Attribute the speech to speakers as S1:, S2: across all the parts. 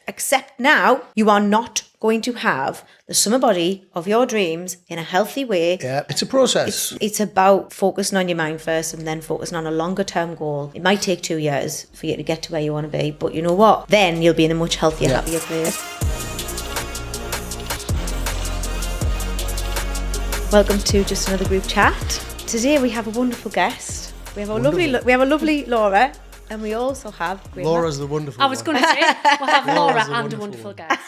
S1: Except now, you are not going to have the summer body of your dreams in a healthy way.
S2: Yeah, it's a process.
S1: It's about focusing on your mind first and then focusing on a longer term goal. It might take 2 years for you to get to where you want to be, but you know what? Then you'll be in a much healthier, happier place. Welcome to Just Another Group Chat. Today we have a wonderful guest. We have a lovely Laura. And we also have Graham.
S2: Laura's the wonderful
S3: I was going to say, we'll have Laura and a wonderful guest.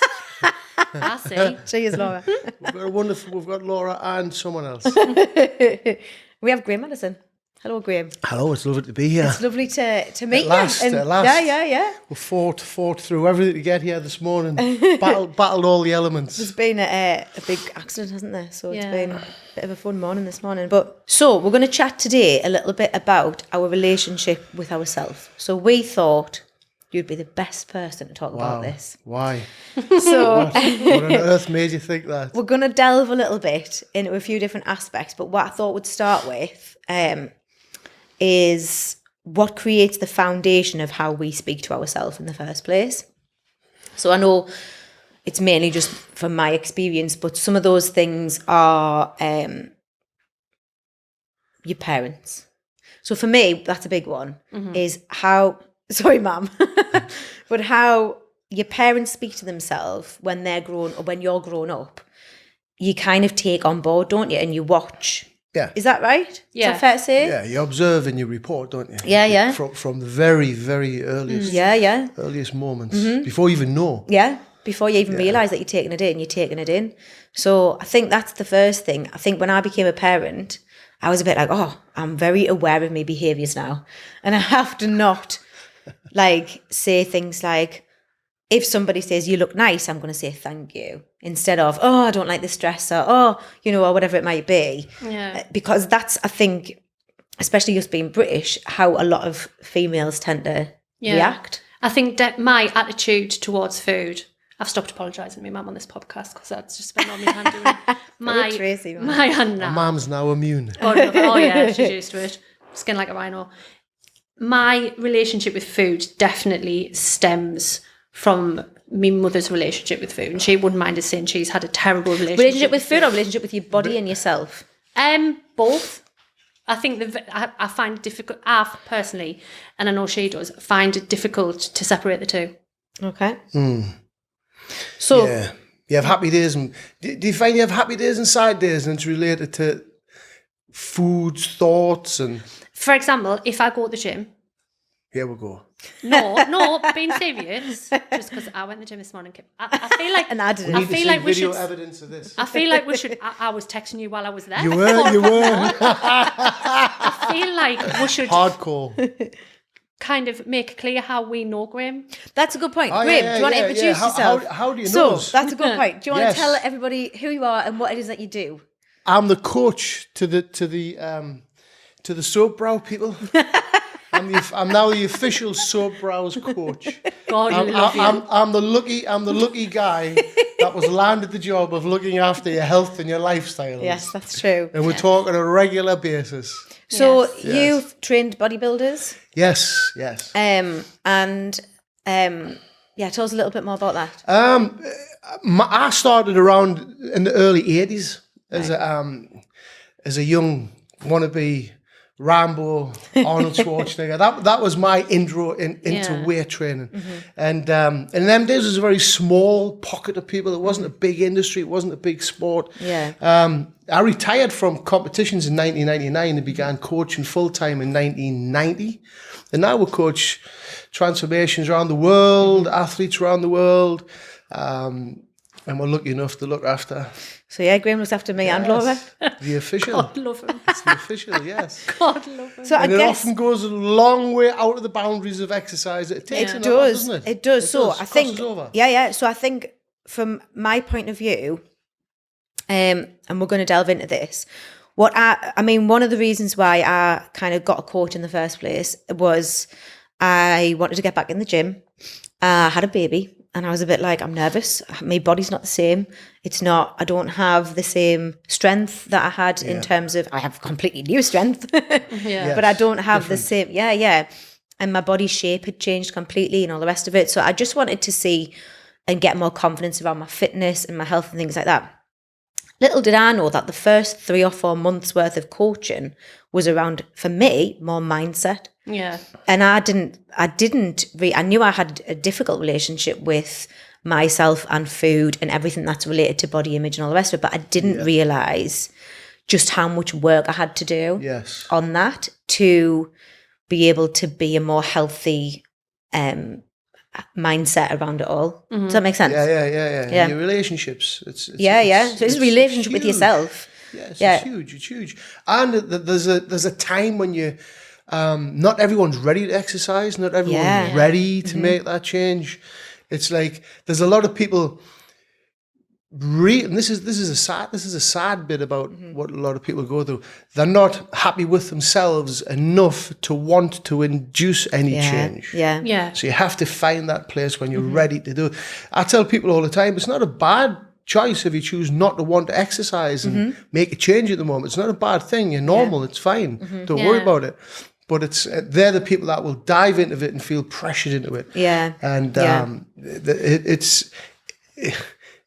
S3: I see.
S1: She is Laura.
S2: We've got Laura and someone else.
S1: We have Graham Madderson. Hello, Graham.
S2: Hello, it's lovely to be here.
S1: It's lovely to meet
S2: you. At last.
S1: Yeah.
S2: We fought through everything to get here this morning. Battled all the elements.
S1: There's been a big accident, hasn't there? So it's been a bit of a fun morning this morning. So we're going to chat today a little bit about our relationship with ourselves. So we thought you'd be the best person to talk about this.
S2: Why?
S1: So
S2: what on earth made you think that?
S1: We're going to delve a little bit into a few different aspects, but what I thought we'd start with is what creates the foundation of how we speak to ourselves in the first place. So I know it's mainly just from my experience, but some of those things are your parents. So for me, that's a big one, is how, sorry, Mum, but how your parents speak to themselves when they're grown, or when you're grown up, you kind of take on board, don't you? And you watch.
S2: Yeah.
S1: Is that right?
S3: Yeah.
S1: Is that fair to say?
S2: Yeah, you observe and you report, don't you?
S1: Yeah.
S2: From the very, very earliest earliest moments, before you even know.
S1: Yeah, before you even realise that you're taking it in. So I think that's the first thing. I think when I became a parent, I was a bit like, I'm very aware of my behaviours now. And I have to not say things like, if somebody says you look nice, I'm going to say thank you instead of, I don't like this dress, or or whatever it might be.
S3: Yeah.
S1: Because that's, I think, especially us being British, how a lot of females tend to react.
S3: I think that my attitude towards food, I've stopped apologising to my mum on this podcast because that's just been on my hand doing my hand now.
S2: My mum's now immune.
S3: Oh yeah, she's used to it. Skin like a rhino. My relationship with food definitely stems from my mother's relationship with food, and she wouldn't mind us saying she's had a terrible relationship
S1: with food or relationship with your body and yourself?
S3: Both. I think I find it difficult. I personally, and I know she does, find it difficult to separate the two.
S1: Okay. So
S2: you have happy days, and do you find you have happy days and sad days, and it's related to foods, thoughts, and?
S3: For example, if I go to the gym.
S2: Here we go.
S3: No, being serious. Just because I went to the gym this morning. I feel like,
S1: and I didn't.
S3: I feel like we should.
S2: Evidence of this.
S3: I feel like we should. I was texting you while I was there.
S2: You were.
S3: I feel like we should
S2: hardcore.
S3: Kind of make clear how we know Graham.
S1: That's a good point. Graham, do you want to introduce yourself?
S2: How do you know us?
S1: That's a good point. Do you want to tell everybody who you are and what it is that you do?
S2: I'm the coach to the soap brow people. I'm now the official soap brows coach.
S3: God,
S2: I'm the lucky guy that was landed the job of looking after your health and your lifestyle.
S1: Yes, that's true.
S2: And we're talking on a regular basis.
S1: So you've trained bodybuilders?
S2: Yes.
S1: Tell us a little bit more about that.
S2: I started around in the early 80s as a young wannabe Rambo, Arnold Schwarzenegger. That was my intro into weight training. And in them days, it was a very small pocket of people. It wasn't a big industry. It wasn't a big sport. I retired from competitions in 1999 and began coaching full-time in 1990. And now we coach transformations around the world, athletes around the world. And we're lucky enough to look after.
S1: So Graham looks after me and Laura.
S2: The official.
S3: God love him.
S2: It's the official, yes.
S3: God love him.
S1: So
S2: it often goes a long way out of the boundaries of exercise. It takes a lot, doesn't it?
S1: It does. So I think,
S2: over.
S1: So I think from my point of view, and we're going to delve into this, one of the reasons why I kind of got a coach in the first place was I wanted to get back in the gym. I had a baby. And I was a bit like, I'm nervous. My body's not the same. I don't have the same strength that I had in terms of, I have completely new strength, but I don't have the same, and my body shape had changed completely and all the rest of it. So I just wanted to see and get more confidence around my fitness and my health and things like that. Little did I know that the first 3 or 4 months worth of coaching was around, for me, more mindset.
S3: Yeah.
S1: And I knew I had a difficult relationship with myself and food and everything that's related to body image and all the rest of it, but I didn't realise just how much work I had to do on that to be able to be a more healthy mindset around it all. Does that make sense?
S2: Yeah. Your relationships. It's
S1: So it's a relationship with yourself.
S2: Yes, it's huge. It's huge. And there's a time when you, not everyone's ready to exercise. Not everyone's ready to make that change. It's like there's a lot of people. And this is a sad bit about what a lot of people go through. They're not happy with themselves enough to want to induce any change.
S1: Yeah.
S2: So you have to find that place when you're ready to do it. I tell people all the time, it's not a bad choice if you choose not to want to exercise and make a change at the moment. It's not a bad thing. You're normal. It's fine. Don't worry about it. But they're the people that will dive into it and feel pressured into it.
S1: Yeah.
S2: And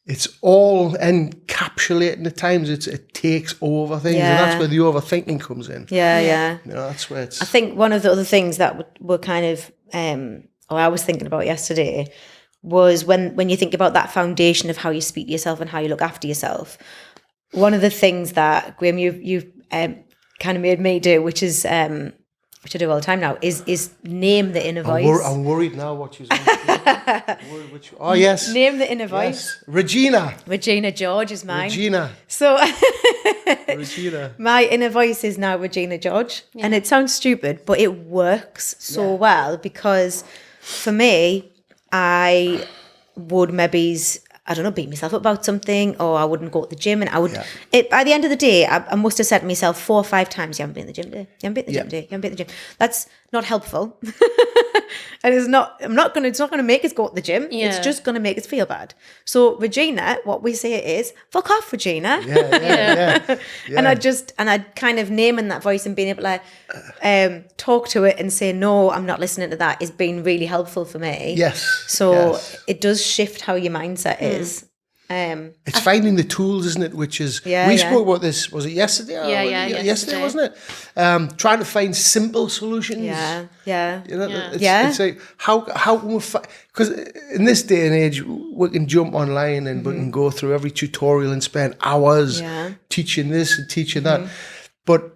S2: it's all encapsulating at times. It takes over things, and that's where the overthinking comes in.
S1: Yeah.
S2: That's where it's.
S1: I think one of the other things that were kind of, or I was thinking about yesterday, was when you think about that foundation of how you speak to yourself and how you look after yourself. One of the things that, Graham, you've kind of made me do, which is which I do all the time now, is name the inner voice.
S2: I'm worried now what you're saying. Oh, yes.
S1: Name the inner voice.
S2: Regina
S1: George is mine.
S2: Regina.
S1: So
S2: Regina.
S1: My inner voice is now Regina George. And it sounds stupid, but it works so well because for me, I would maybe, I don't know, beat myself up about something, or I wouldn't go to the gym, and I would, by the end of the day, I must have said to myself 4 or 5 times, you haven't been to the gym today, you haven't been to the gym today, you haven't been to the gym. That's not helpful. And it's not going to make us go to the gym.
S3: Yeah.
S1: It's just going to make us feel bad. So Regina, what we say is, fuck off, Regina.
S2: Yeah.
S1: And I'd kind of naming that voice and being able to talk to it and say, no, I'm not listening to that, is being really helpful for me.
S2: Yes.
S1: So it does shift how your mindset is.
S2: It's finding the tools, isn't it? Which is, we spoke about this, was it yesterday? Yesterday, wasn't it? Trying to find simple solutions.
S1: Yeah.
S2: You know, it's like, how can we because in this day and age, we can jump online and we can go through every tutorial and spend hours teaching this and teaching that. But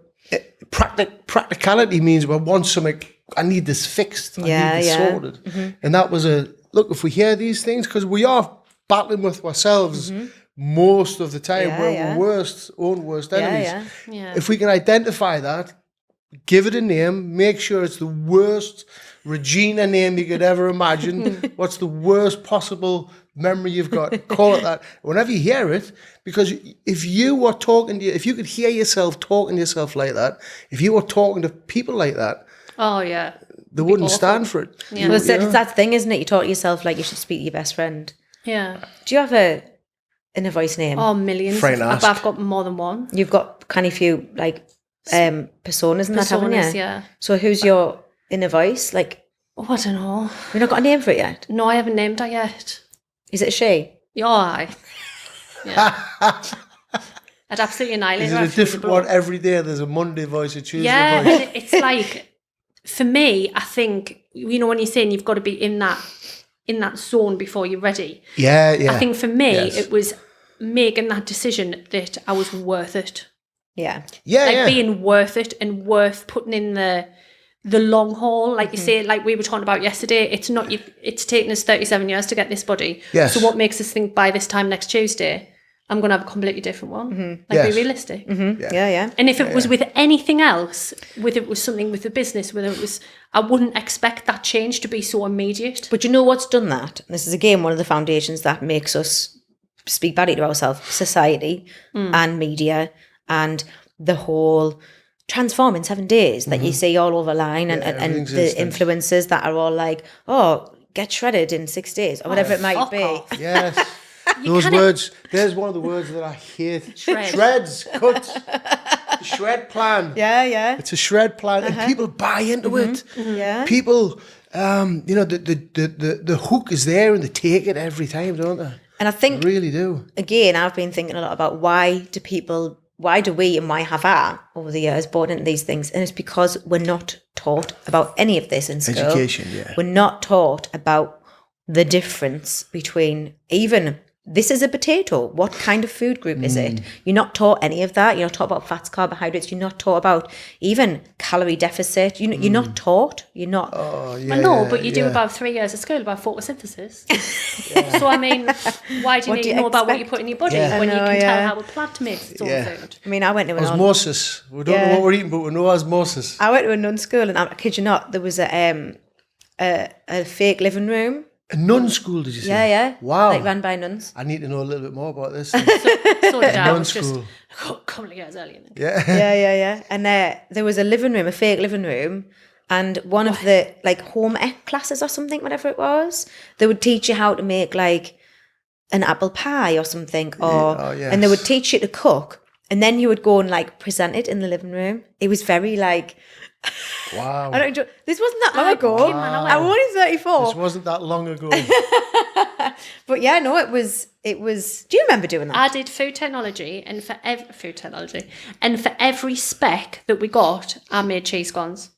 S2: practicality means, well, once something, I need this fixed, I need this sorted. And that was look, if we hear these things, because we are battling with ourselves most of the time. We're own worst enemies. If we can identify that, give it a name, make sure it's the worst Regina name you could ever imagine. What's the worst possible memory you've got? Call it that. Whenever you hear it, because if you were talking to you, if you could hear yourself talking to yourself like that, if you were talking to people like that, they wouldn't stand for it.
S1: Yeah. Well, it's that thing, isn't it? You talk to yourself like you should speak to your best friend.
S3: Yeah.
S1: Do you have a inner voice name?
S3: Oh, millions. I've got more than one.
S1: You've got kind of few like personas and that, haven't you?
S3: Yeah.
S1: So who's your inner voice? Like,
S3: I don't know.
S1: You've not got a name for it yet?
S3: No, I haven't named her yet.
S1: Is it a she?
S3: Yeah, aye. Yeah. I'd absolutely annihilate her.
S2: Is it a different one every day? There's a Monday voice, a Tuesday voice.
S3: Yeah, it's like, for me, I think, when you're saying you've got to be in that zone before you're ready.
S2: Yeah.
S3: I think for me, it was making that decision that I was worth it.
S1: Yeah.
S3: Being worth it and worth putting in the long haul. Like you say, like we were talking about yesterday, it's taken us 37 years to get this body.
S2: Yes.
S3: So what makes us think by this time next Tuesday, I'm going to have a completely different one? Be realistic.
S1: Yeah.
S3: And if it was with anything else, whether it was something with the business, whether it was, I wouldn't expect that change to be so immediate.
S1: But you know what's done that? This is again one of the foundations that makes us speak badly to ourselves: society and media and the whole transform in 7 days that you see all over line and the influencers that are all like, oh, get shredded in 6 days or whatever it might be.
S3: Off.
S2: Yes. Those words, there's one of the words that I hate. Shreds, cuts, shred plan.
S1: Yeah.
S2: It's a shred plan and people buy into it.
S1: Yeah.
S2: People, You know, the hook is there and they take it every time, don't they?
S1: And I think,
S2: They really do.
S1: again, I've been thinking a lot about why do we and why have I over the years bought into these things? And it's because we're not taught about any of this in school.
S2: Education, yeah.
S1: We're not taught about the difference between even this is a potato. What kind of food group is it? You're not taught any of that. You're not taught about fats, carbohydrates. You're not taught about even calorie deficit. You're not taught. You're not.
S2: Oh, yeah.
S3: I know, but you do about 3 years of school about photosynthesis. So, I mean, why do you need to know about what you put in your body when you can tell how a plant makes its own food?
S1: I mean, I went to an
S2: Osmosis. We don't know what we're eating, but we know osmosis.
S1: I went to a nun school, and I kid you not, there was a fake living room.
S2: A nun school, did you say?
S1: Yeah, yeah.
S2: Wow.
S1: Like ran by nuns.
S2: I need to know a little bit more about this.
S3: So did I. I
S2: Nun
S3: was just
S2: school.
S3: a couple of years earlier.
S2: Yeah.
S1: Yeah. And there was a living room, a fake living room, and one of the like home ec classes or something, whatever it was, they would teach you how to make like an apple pie or something, and they would teach you to cook, and then you would go and like present it in the living room. It was very like.
S2: Wow.
S1: I don't enjoy. This wasn't that long ago.
S3: Wow.
S1: I'm only 34.
S2: This wasn't that long ago.
S1: But yeah, no, it was. Do you remember doing that?
S3: I did food technology, and for every spec that we got, I made cheese scones.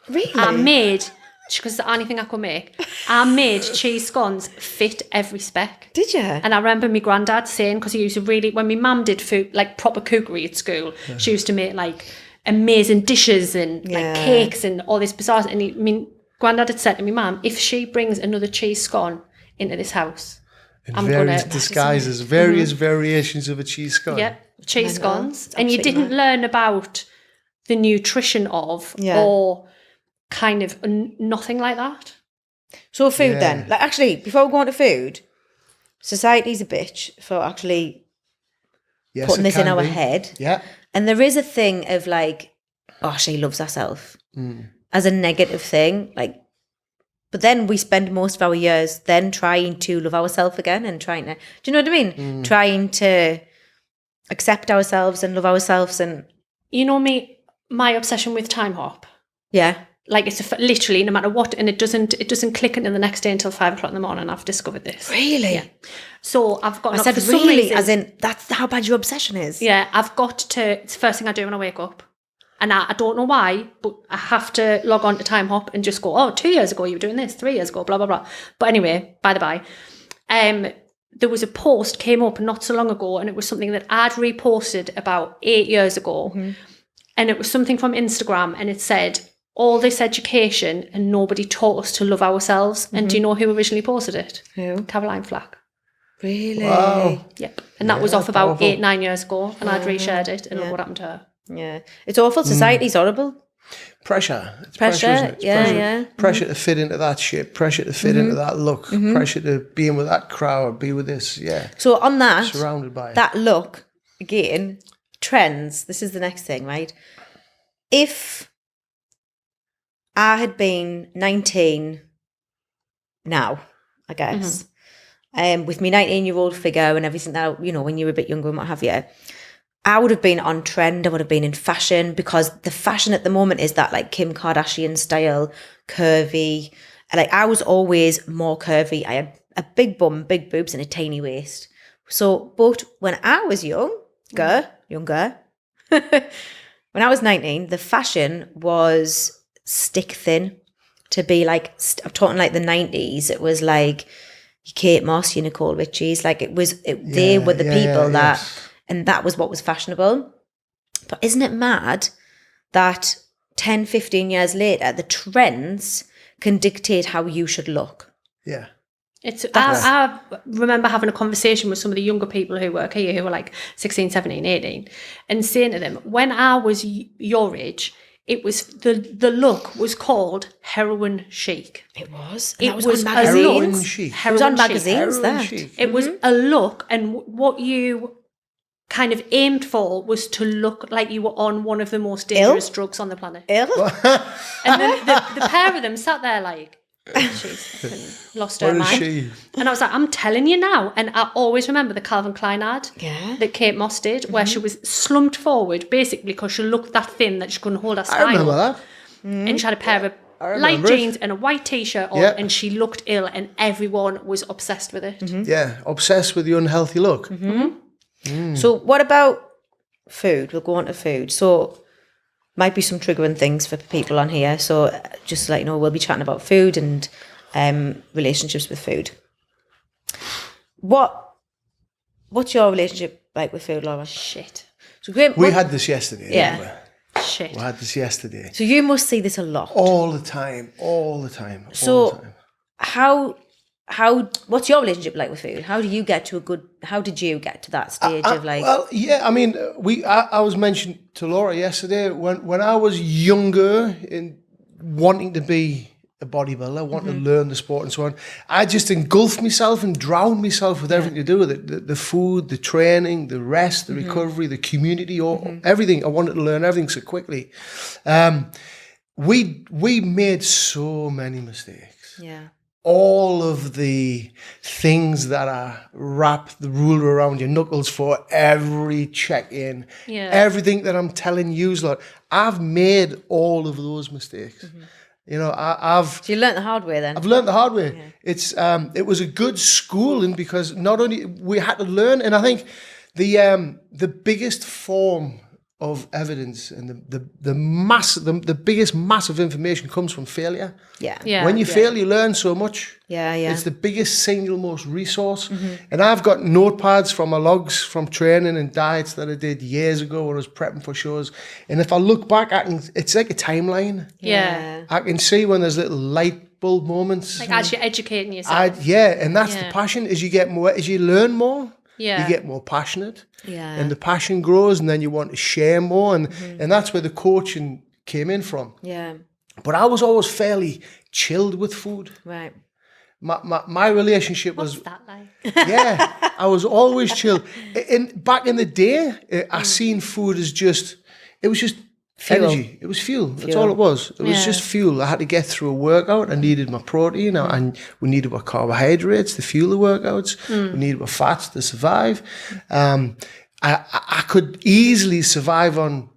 S1: Really?
S3: I made, because the only thing I could make, I made cheese scones fit every spec.
S1: Did you?
S3: And I remember my granddad saying, because he used to really, when my mum did food, like proper cookery at school, she used to make like amazing dishes and like cakes and all this bizarre. And granddad had said to me, Mum, if she brings another cheese scone into this house,
S2: In various disguises, various variations of a cheese scone.
S3: Yeah, cheese scones. And you didn't learn about the nutrition of or kind of nothing like that.
S1: So food then. Like actually, before we go on to food, society's a bitch for actually putting this in our head.
S2: Yeah.
S1: And there is a thing of like, oh, she loves herself as a negative thing. Like, but then we spend most of our years then trying to love ourselves again and trying to, do you know what I mean? Trying to accept ourselves and love ourselves. And
S3: you know me, my obsession with time hop.
S1: yeah.
S3: Like it's literally no matter what, and it doesn't click into the next day until 5 o'clock in the morning. I've discovered this.
S1: Really?
S3: Yeah. So I've got.
S1: I said really, as in that's how bad your obsession is.
S3: Yeah, I've got to. It's the first thing I do when I wake up, and I don't know why, but I have to log on to Time Hop and just go. Oh, 2 years ago you were doing this. 3 years ago, blah blah blah. But anyway, by the by, there was a post came up not so long ago, and it was something that I'd reposted about 8 years ago, and it was something from Instagram, and it said, all this education and nobody taught us to love ourselves. And do you know who originally posted it?
S1: Who?
S3: Caroline Flack.
S1: Really?
S2: Wow.
S3: Yep. And that was off about
S2: powerful.
S3: 8-9 years ago, and I'd reshared it, and look what happened to her.
S1: Yeah. It's awful. Society's horrible.
S2: Pressure. It's
S1: Pressure,
S2: isn't it? It's
S1: yeah,
S2: pressure.
S1: yeah.
S2: Pressure to fit into that shape, pressure to fit into that look, pressure to be in with that crowd, be with this,
S1: So on that,
S2: surrounded by it.
S1: that look, again, trends, this is the next thing, right? If I had been 19 now, I guess, with my 19-year-old figure and everything that, you know, when you were a bit younger and what have you, I would have been on trend. I would have been in fashion, because the fashion at the moment is that like Kim Kardashian style, curvy. Like I was always more curvy. I had a big bum, big boobs and a tiny waist. So, but when I was younger, when I was 19, the fashion was stick thin, to be like, I'm talking like the 90s. It was like Kate Moss, Nicole Richie's, like they were the people that, and that was what was fashionable. But isn't it mad that 10, 15 years later, the trends can dictate how you should look?
S2: Yeah.
S3: I remember having a conversation with some of the younger people who work here, who were like 16, 17, 18, and saying to them, when I was your age, it was the look was called heroin chic.
S1: It was.
S3: It
S1: was
S3: was
S1: on
S3: a
S1: magazines.
S3: look.
S2: Chic.
S1: It was on
S3: Heroin chic.
S1: magazines. That
S2: Chic.
S3: It was a look, and what you kind of aimed for was to look like you were on one of the most dangerous drugs on the planet.
S1: ill.
S3: And then the pair of them sat there like, she's fucking lost her
S2: What is
S3: mind.
S2: she?
S3: And I was like, I'm telling you now. And I always remember the Calvin Klein ad that Kate Moss did, where she was slumped forward, basically because she looked that thin that she couldn't hold her spine.
S2: I remember that.
S3: And she had a pair of light
S2: remember it.
S3: jeans and a white t-shirt on,
S2: Yeah.
S3: and she looked ill, and everyone was obsessed with it.
S2: Yeah, obsessed with the unhealthy look.
S1: So what about food? We'll go on to food. So might be some triggering things for people on here. So just like, we'll be chatting about food and relationships with food. What's your relationship like with food, Laura?
S3: Shit.
S1: So Graham,
S2: We had this yesterday.
S1: Yeah.
S2: Didn't
S3: Shit.
S2: we had this yesterday.
S1: so you must see this a lot.
S2: All the time. All the time.
S1: So
S2: all the time.
S1: what's your relationship like with food? How did you get to that stage of like?
S2: Well, yeah, I mean, I was mentioned to Laura yesterday when I was younger in wanting to be a bodybuilder, wanting to learn the sport and so on, I just engulfed myself and drowned myself with everything to do with it. The food, the training, the rest, the recovery, the community, everything. I wanted to learn everything so quickly. We made so many mistakes.
S1: Yeah.
S2: All of the things that are wrapped the ruler around your knuckles for every check-in, everything that I'm telling you, lot, I've made all of those mistakes.
S1: So you learnt the hard way then.
S2: I've learned the hard way. Yeah. It was a good schooling because not only we had to learn, and I think the biggest form of evidence and the biggest mass of information comes from failure.
S1: Yeah.
S2: When you fail, you learn so much.
S1: Yeah.
S2: It's the biggest single most resource. And I've got notepads from my logs from training and diets that I did years ago when I was prepping for shows. And if I look back, it's like a timeline.
S3: Yeah.
S2: I can see when there's little light bulb moments.
S3: Like as you're educating yourself.
S2: And that's the passion. As you learn more,
S3: Yeah.
S2: you get more passionate.
S1: Yeah.
S2: And the passion grows, and then you want to share more. And that's where the coaching came in from.
S1: Yeah.
S2: But I was always fairly chilled with food.
S1: Right.
S2: My relationship was...
S3: What's that like?
S2: Yeah, I was always chilled. Back in the day, I seen food as it was just
S1: Fuel.
S2: energy. It was fuel. That's all it was. It was just fuel. I had to get through a workout. I needed my protein, and we needed our carbohydrates to fuel the workouts. We needed our fats to survive. I could easily survive on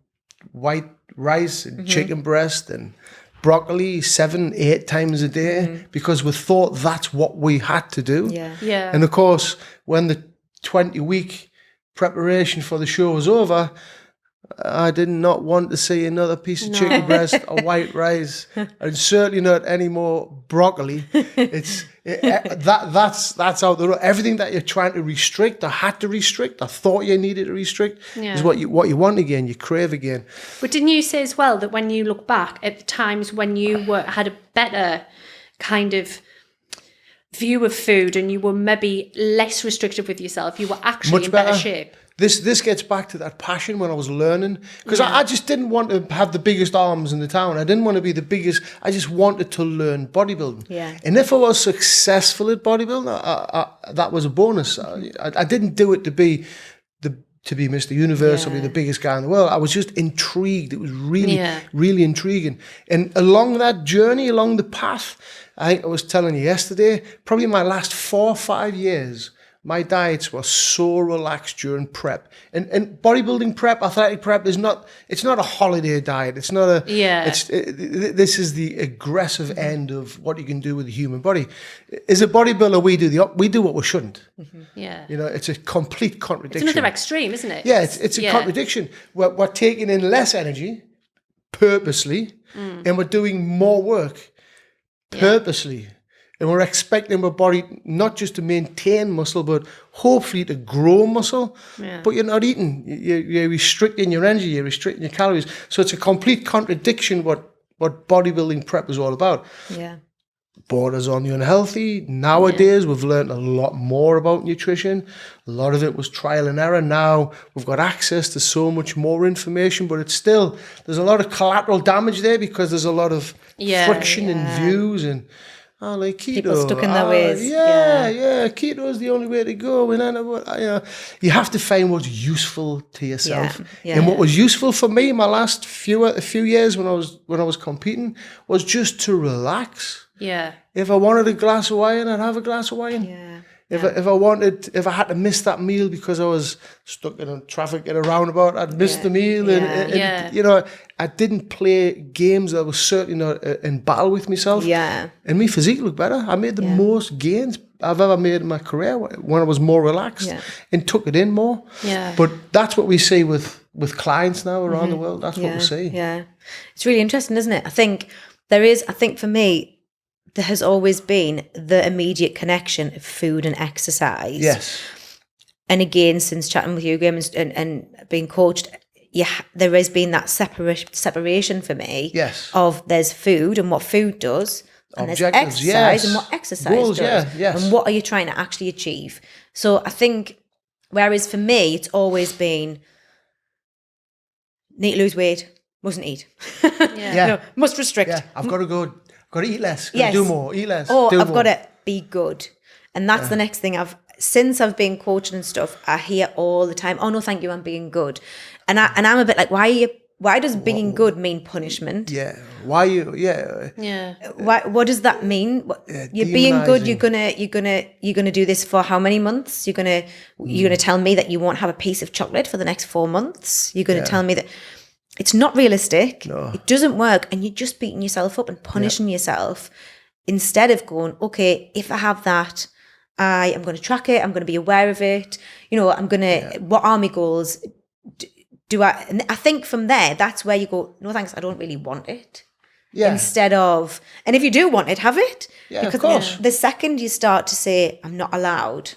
S2: white rice and chicken breast and broccoli 7-8 times a day because we thought that's what we had to do.
S3: Yeah.
S2: And of course, when the 20-week preparation for the show was over, I did not want to see another piece of chicken breast or white rice, and certainly not any more broccoli. That's out the road. Everything that you're trying to restrict, or had to restrict, or thought you needed to restrict, is what you want again. You crave again.
S3: But didn't you say as well that when you look back at the times when you had a better kind of view of food and you were maybe less restrictive with yourself, you were actually in better shape?
S2: This gets back to that passion when I was learning, because I just didn't want to have the biggest arms in the town. I didn't want to be the biggest. I just wanted to learn bodybuilding.
S1: Yeah.
S2: And if I was successful at bodybuilding, that was a bonus. I didn't do it to be Mr. Universe or be the biggest guy in the world. I was just intrigued. It was really intriguing. And along that journey, along the path, I think I was telling you yesterday, probably my last 4 or 5 years, my diets were so relaxed during prep. And bodybuilding prep, athletic prep it's not a holiday diet. It's not this is the aggressive end of what you can do with the human body. As a bodybuilder, we do what we shouldn't.
S3: Yeah.
S2: It's a complete contradiction.
S3: It's another extreme, isn't it?
S2: Yeah, it's a contradiction. We're taking in less energy purposely, and we're doing more work purposely. And we're expecting our body not just to maintain muscle, but hopefully to grow muscle. Yeah. But you're not eating. You're restricting your energy. You're restricting your calories. So it's a complete contradiction what bodybuilding prep is all about.
S1: Yeah.
S2: Borders on the unhealthy. Nowadays, we've learned a lot more about nutrition. A lot of it was trial and error. Now we've got access to so much more information, but it's still, there's a lot of collateral damage there because there's a lot of friction in views and... like keto.
S1: People stuck in their ways.
S2: Keto is the only way to go. And you have to find what's useful to yourself. And what was useful for me in my last few years when I was competing was just to relax.
S3: Yeah.
S2: If I wanted a glass of wine, I'd have a glass of wine.
S1: Yeah.
S2: If I had to miss that meal because I was stuck in traffic at a roundabout, I'd miss the meal. And you know, I didn't play games. I was certainly not in battle with myself.
S1: Yeah.
S2: And my physique looked better. I made the most gains I've ever made in my career when I was more relaxed and took it in more.
S3: Yeah.
S2: But that's what we see with clients now around the world. That's what we see.
S1: Yeah. It's really interesting, isn't it? I think for me, there has always been the immediate connection of food and exercise.
S2: Yes.
S1: And again, since chatting with you, Graham, and being coached, there has been that separation for me.
S2: Yes.
S1: Of there's food and what food does, and there's exercise and what exercise
S2: goals,
S1: does, and what are you trying to actually achieve. So I think, whereas for me, it's always been need to lose weight, mustn't eat, must restrict.
S2: Yeah, I've got to eat less,
S1: Yes.
S2: do more, eat less.
S1: Or
S2: do
S1: I've
S2: more.
S1: got to be good. And that's the next thing since I've been coaching and stuff, I hear all the time, oh no, thank you, I'm being good. And I'm a bit like, why does being good mean punishment?
S2: Yeah. Why you? Yeah.
S3: Yeah.
S1: What does that mean? You're being good. You're gonna do this for how many months? You're gonna tell me that you won't have a piece of chocolate for the next 4 months. You're gonna tell me that it's not realistic.
S2: No.
S1: It doesn't work, and you're just beating yourself up and punishing yourself instead of going, okay, if I have that, I am going to track it. I'm going to be aware of it. You know, I'm going to. What are my goals? And I think from there, that's where you go, no thanks, I don't really want it.
S2: Yeah.
S1: Instead of, and if you do want it, have it.
S2: Yeah,
S1: because
S2: of course.
S1: the second you start to say, I'm not allowed,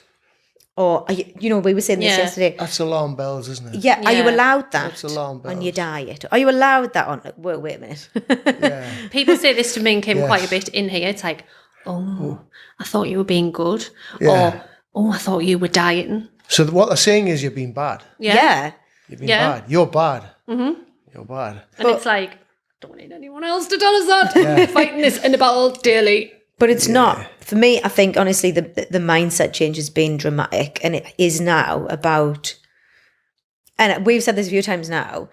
S1: or, we were saying this yesterday.
S2: That's alarm bells, isn't it?
S1: Yeah, are you allowed that
S2: That's alarm bells.
S1: on your diet? Are you allowed that on, wait a minute.
S2: Yeah.
S3: People say this to me and Kim
S2: Yes.
S3: quite a bit in here. It's like, oh, I thought you were being good.
S2: Yeah.
S3: Or, oh, I thought you were dieting.
S2: So what they're saying is you're being bad.
S1: Yeah.
S2: You're being bad. You're bad. Mm-hmm. You're bad.
S3: And it's like, don't need anyone else to tell us that. Fighting this in a battle daily.
S1: But it's not, for me, I think, honestly, the mindset change has been dramatic, and it is now about, and we've said this a few times now,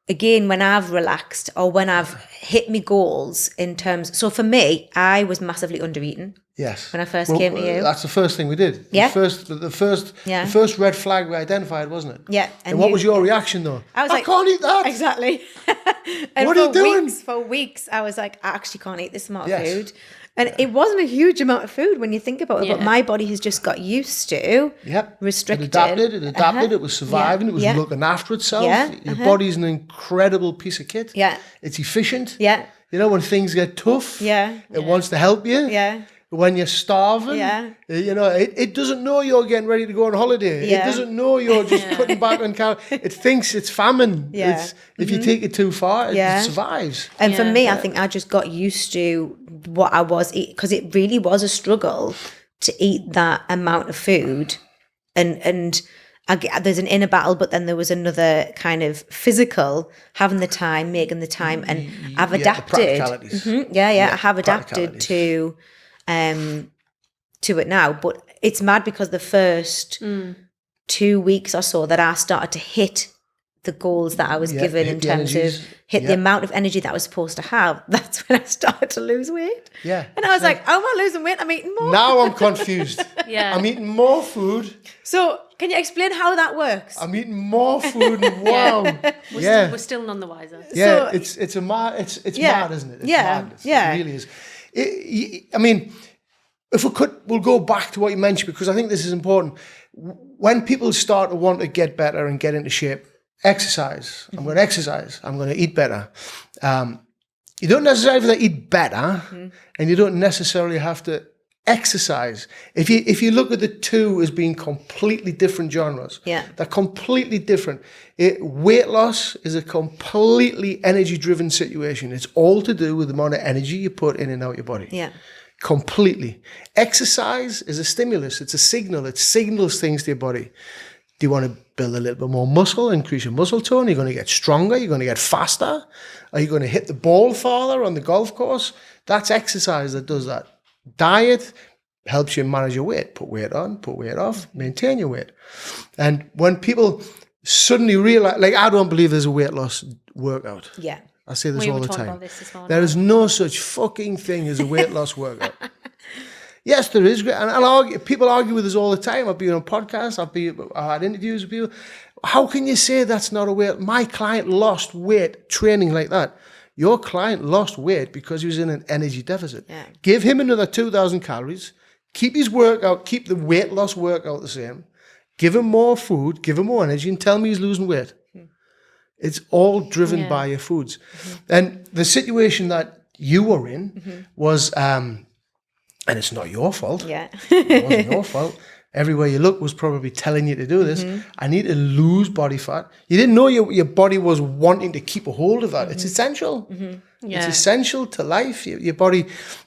S1: again, when I've relaxed or when I've hit my goals in terms, so for me, I was massively undereaten.
S2: Yes.
S1: When I first came to you.
S2: That's the first thing we did.
S1: Yeah.
S2: The first red flag we identified, wasn't it?
S1: Yeah.
S2: And what was your reaction though?
S1: I was like,
S2: can't eat that.
S1: Exactly. And
S2: What are you doing?
S1: For weeks, I was like, I actually can't eat this amount of
S2: Yes.
S1: food. And it wasn't a huge amount of food when you think about it, but
S3: Yeah.
S1: my body has just got used to restricted.
S2: It adapted. It was surviving. It was looking after itself.
S1: Yeah.
S2: Your body's an incredible piece of kit.
S1: Yeah.
S2: It's efficient.
S1: Yeah.
S2: You know, when things get tough,
S1: Yeah.
S2: it wants to help you.
S1: Yeah.
S2: When you're starving,
S1: Yeah.
S2: you know, it doesn't know you're getting ready to go on holiday.
S1: Yeah.
S2: It doesn't know you're just cutting back on calories. It thinks it's famine.
S1: Yeah.
S2: If you take it too far,
S1: Yeah.
S2: it survives.
S1: And for me, I think I just got used to what I was eating, because it really was a struggle to eat that amount of food. And there's an inner battle, but then there was another kind of physical, having the time, making the time, and I've adapted.
S2: The practicalities.
S1: I have adapted
S2: practicalities.
S1: to it now. But it's mad because the first 2 weeks or so that I started to hit the goals that I was given in
S2: hit the
S1: terms
S2: energies.
S1: of the amount of energy that I was supposed to have, that's when I started to lose weight.
S2: Yeah.
S1: And I was like, oh, I'm not losing weight, I'm eating more.
S2: Now I'm confused.
S3: Yeah.
S2: I'm eating more food.
S1: So can you explain how that works?
S2: I'm eating more food. And wow.
S3: We're still none the wiser.
S2: Yeah,
S1: So-
S2: it's mad,
S1: Yeah.
S2: isn't it? It's
S1: Yeah.
S2: madness.
S1: Yeah.
S2: It really is. I mean, if we could, we'll go back to what you mentioned, because I think this is important. When people start to want to get better and get into shape, exercise. I'm going to exercise. I'm going to eat better. You don't necessarily have to eat better, and you don't necessarily have to exercise. If you look at the two as being completely different genres, they're completely different. Weight loss is a completely energy-driven situation. It's all to do with the amount of energy you put in and out your body.
S1: Yeah.
S2: Completely. Exercise is a stimulus. It's a signal. It signals things to your body. Do you want to build a little bit more muscle, increase your muscle tone? You're going to get stronger. You're going to get faster. Are you going to hit the ball farther on the golf course? That's exercise that does that. Diet helps you manage your weight. Put weight on, put weight off, maintain your weight. And when people suddenly realize, like, I don't believe there's a weight loss workout.
S1: Yeah.
S2: I say this
S3: We
S2: all
S3: were
S2: the
S3: talking
S2: time.
S3: about this morning.
S2: There is no such fucking thing as a weight loss workout. Yes, there is. And people argue with us all the time. I've been on podcasts. I've had interviews with people. How can you say that's not a weight? My client lost weight training like that. Your client lost weight because he was in an energy deficit.
S1: Yeah.
S2: Give him another 2,000 calories. Keep his workout, keep the weight loss workout the same. Give him more food, give him more energy, and tell me he's losing weight. It's all driven by your foods. And the situation that you were in was, and it's not your fault.
S1: Yeah.
S2: It wasn't your fault. Everywhere you look was probably telling you to do this. I need to lose body fat. You didn't know your body was wanting to keep a hold of that. It's essential. It's essential to life. Your body,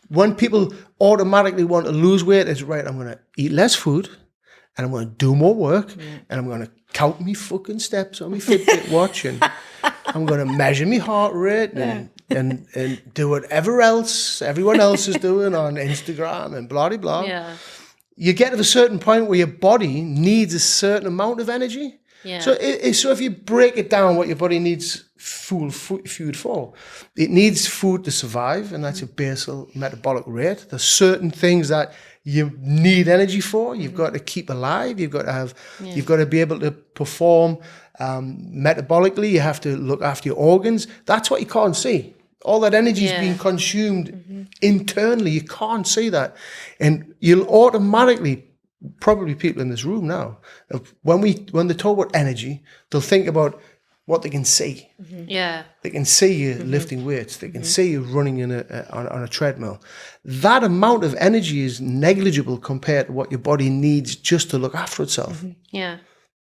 S2: when people automatically want to lose weight, it's right, I'm going to eat less food and I'm going to do more work and I'm going to count me fucking steps on my Fitbit watch and I'm going to measure my heart rate and do whatever else everyone else is doing on Instagram and blah, blah, blah.
S3: Yeah.
S2: You get to a certain point where your body needs a certain amount of energy.
S3: Yeah.
S2: So if you break it down, what your body needs food for, it needs food to survive, and that's a basal metabolic rate. There's certain things that you need energy for. You've got to keep alive. You've got to have. You've got to be able to perform metabolically. You have to look after your organs. That's what you can't see. All that energy is being consumed internally. You can't see that. And you'll automatically, probably people in this room now, when they talk about energy, they'll think about what they can see.
S3: Yeah.
S2: They can see you lifting weights. They can see you running on a treadmill. That amount of energy is negligible compared to what your body needs just to look after itself.
S3: Yeah.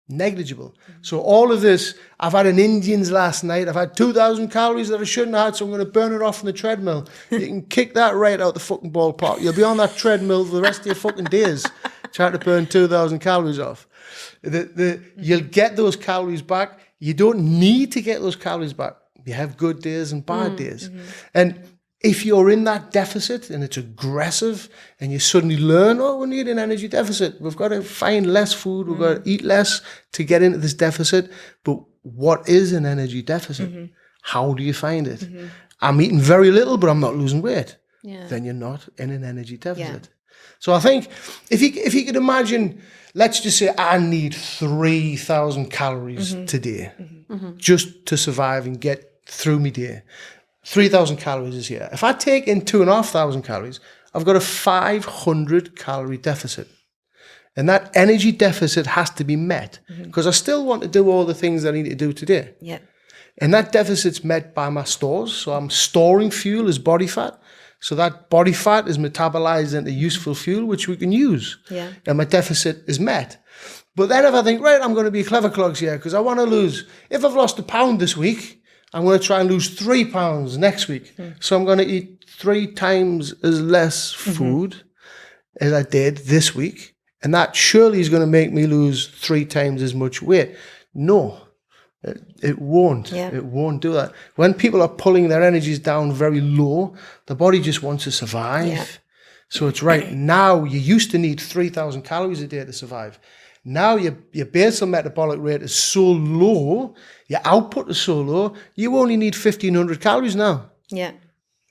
S2: Negligible. So all of this, I've had an Indians last night. I've had 2,000 calories that I shouldn't have had, so I'm going to burn it off in the treadmill. You can kick that right out the fucking ballpark. You'll be on that treadmill for the rest of your fucking days trying to burn 2,000 calories off. You'll get those calories back. You don't need to get those calories back. You have good days and bad days. And if you're in that deficit and it's aggressive and you suddenly learn, oh, we need an energy deficit. We've got to find less food. We've got to eat less to get into this deficit. But what is an energy deficit? How do you find it? I'm eating very little, but I'm not losing weight.
S3: Yeah.
S2: Then you're not in an energy deficit. So I think if you could imagine, let's just say I need 3,000 calories today just to survive and get through my day. 3,000 calories is here. If I take in 2,500 calories, I've got a 500 calorie deficit. And that energy deficit has to be met because I still want to do all the things that I need to do today.
S1: Yeah.
S2: And that deficit's met by my stores. So I'm storing fuel as body fat. So that body fat is metabolized into useful fuel, which we can use.
S1: Yeah.
S2: And my deficit is met. But then if I think, right, I'm going to be clever clogs here because I want to lose. If I've lost a pound this week, I'm going to try and lose 3 pounds next week. So I'm going to eat 3 times as less food as I did this week. And that surely is going to make me lose 3 times as much weight. No, it won't.
S1: Yeah.
S2: It won't do that. When people are pulling their energies down very low, the body just wants to survive.
S1: Yeah.
S2: So it's right. Now you used to need 3,000 calories a day to survive. Now your basal metabolic rate is so low, your output is so low, you only need 1,500 calories now.
S1: Yeah.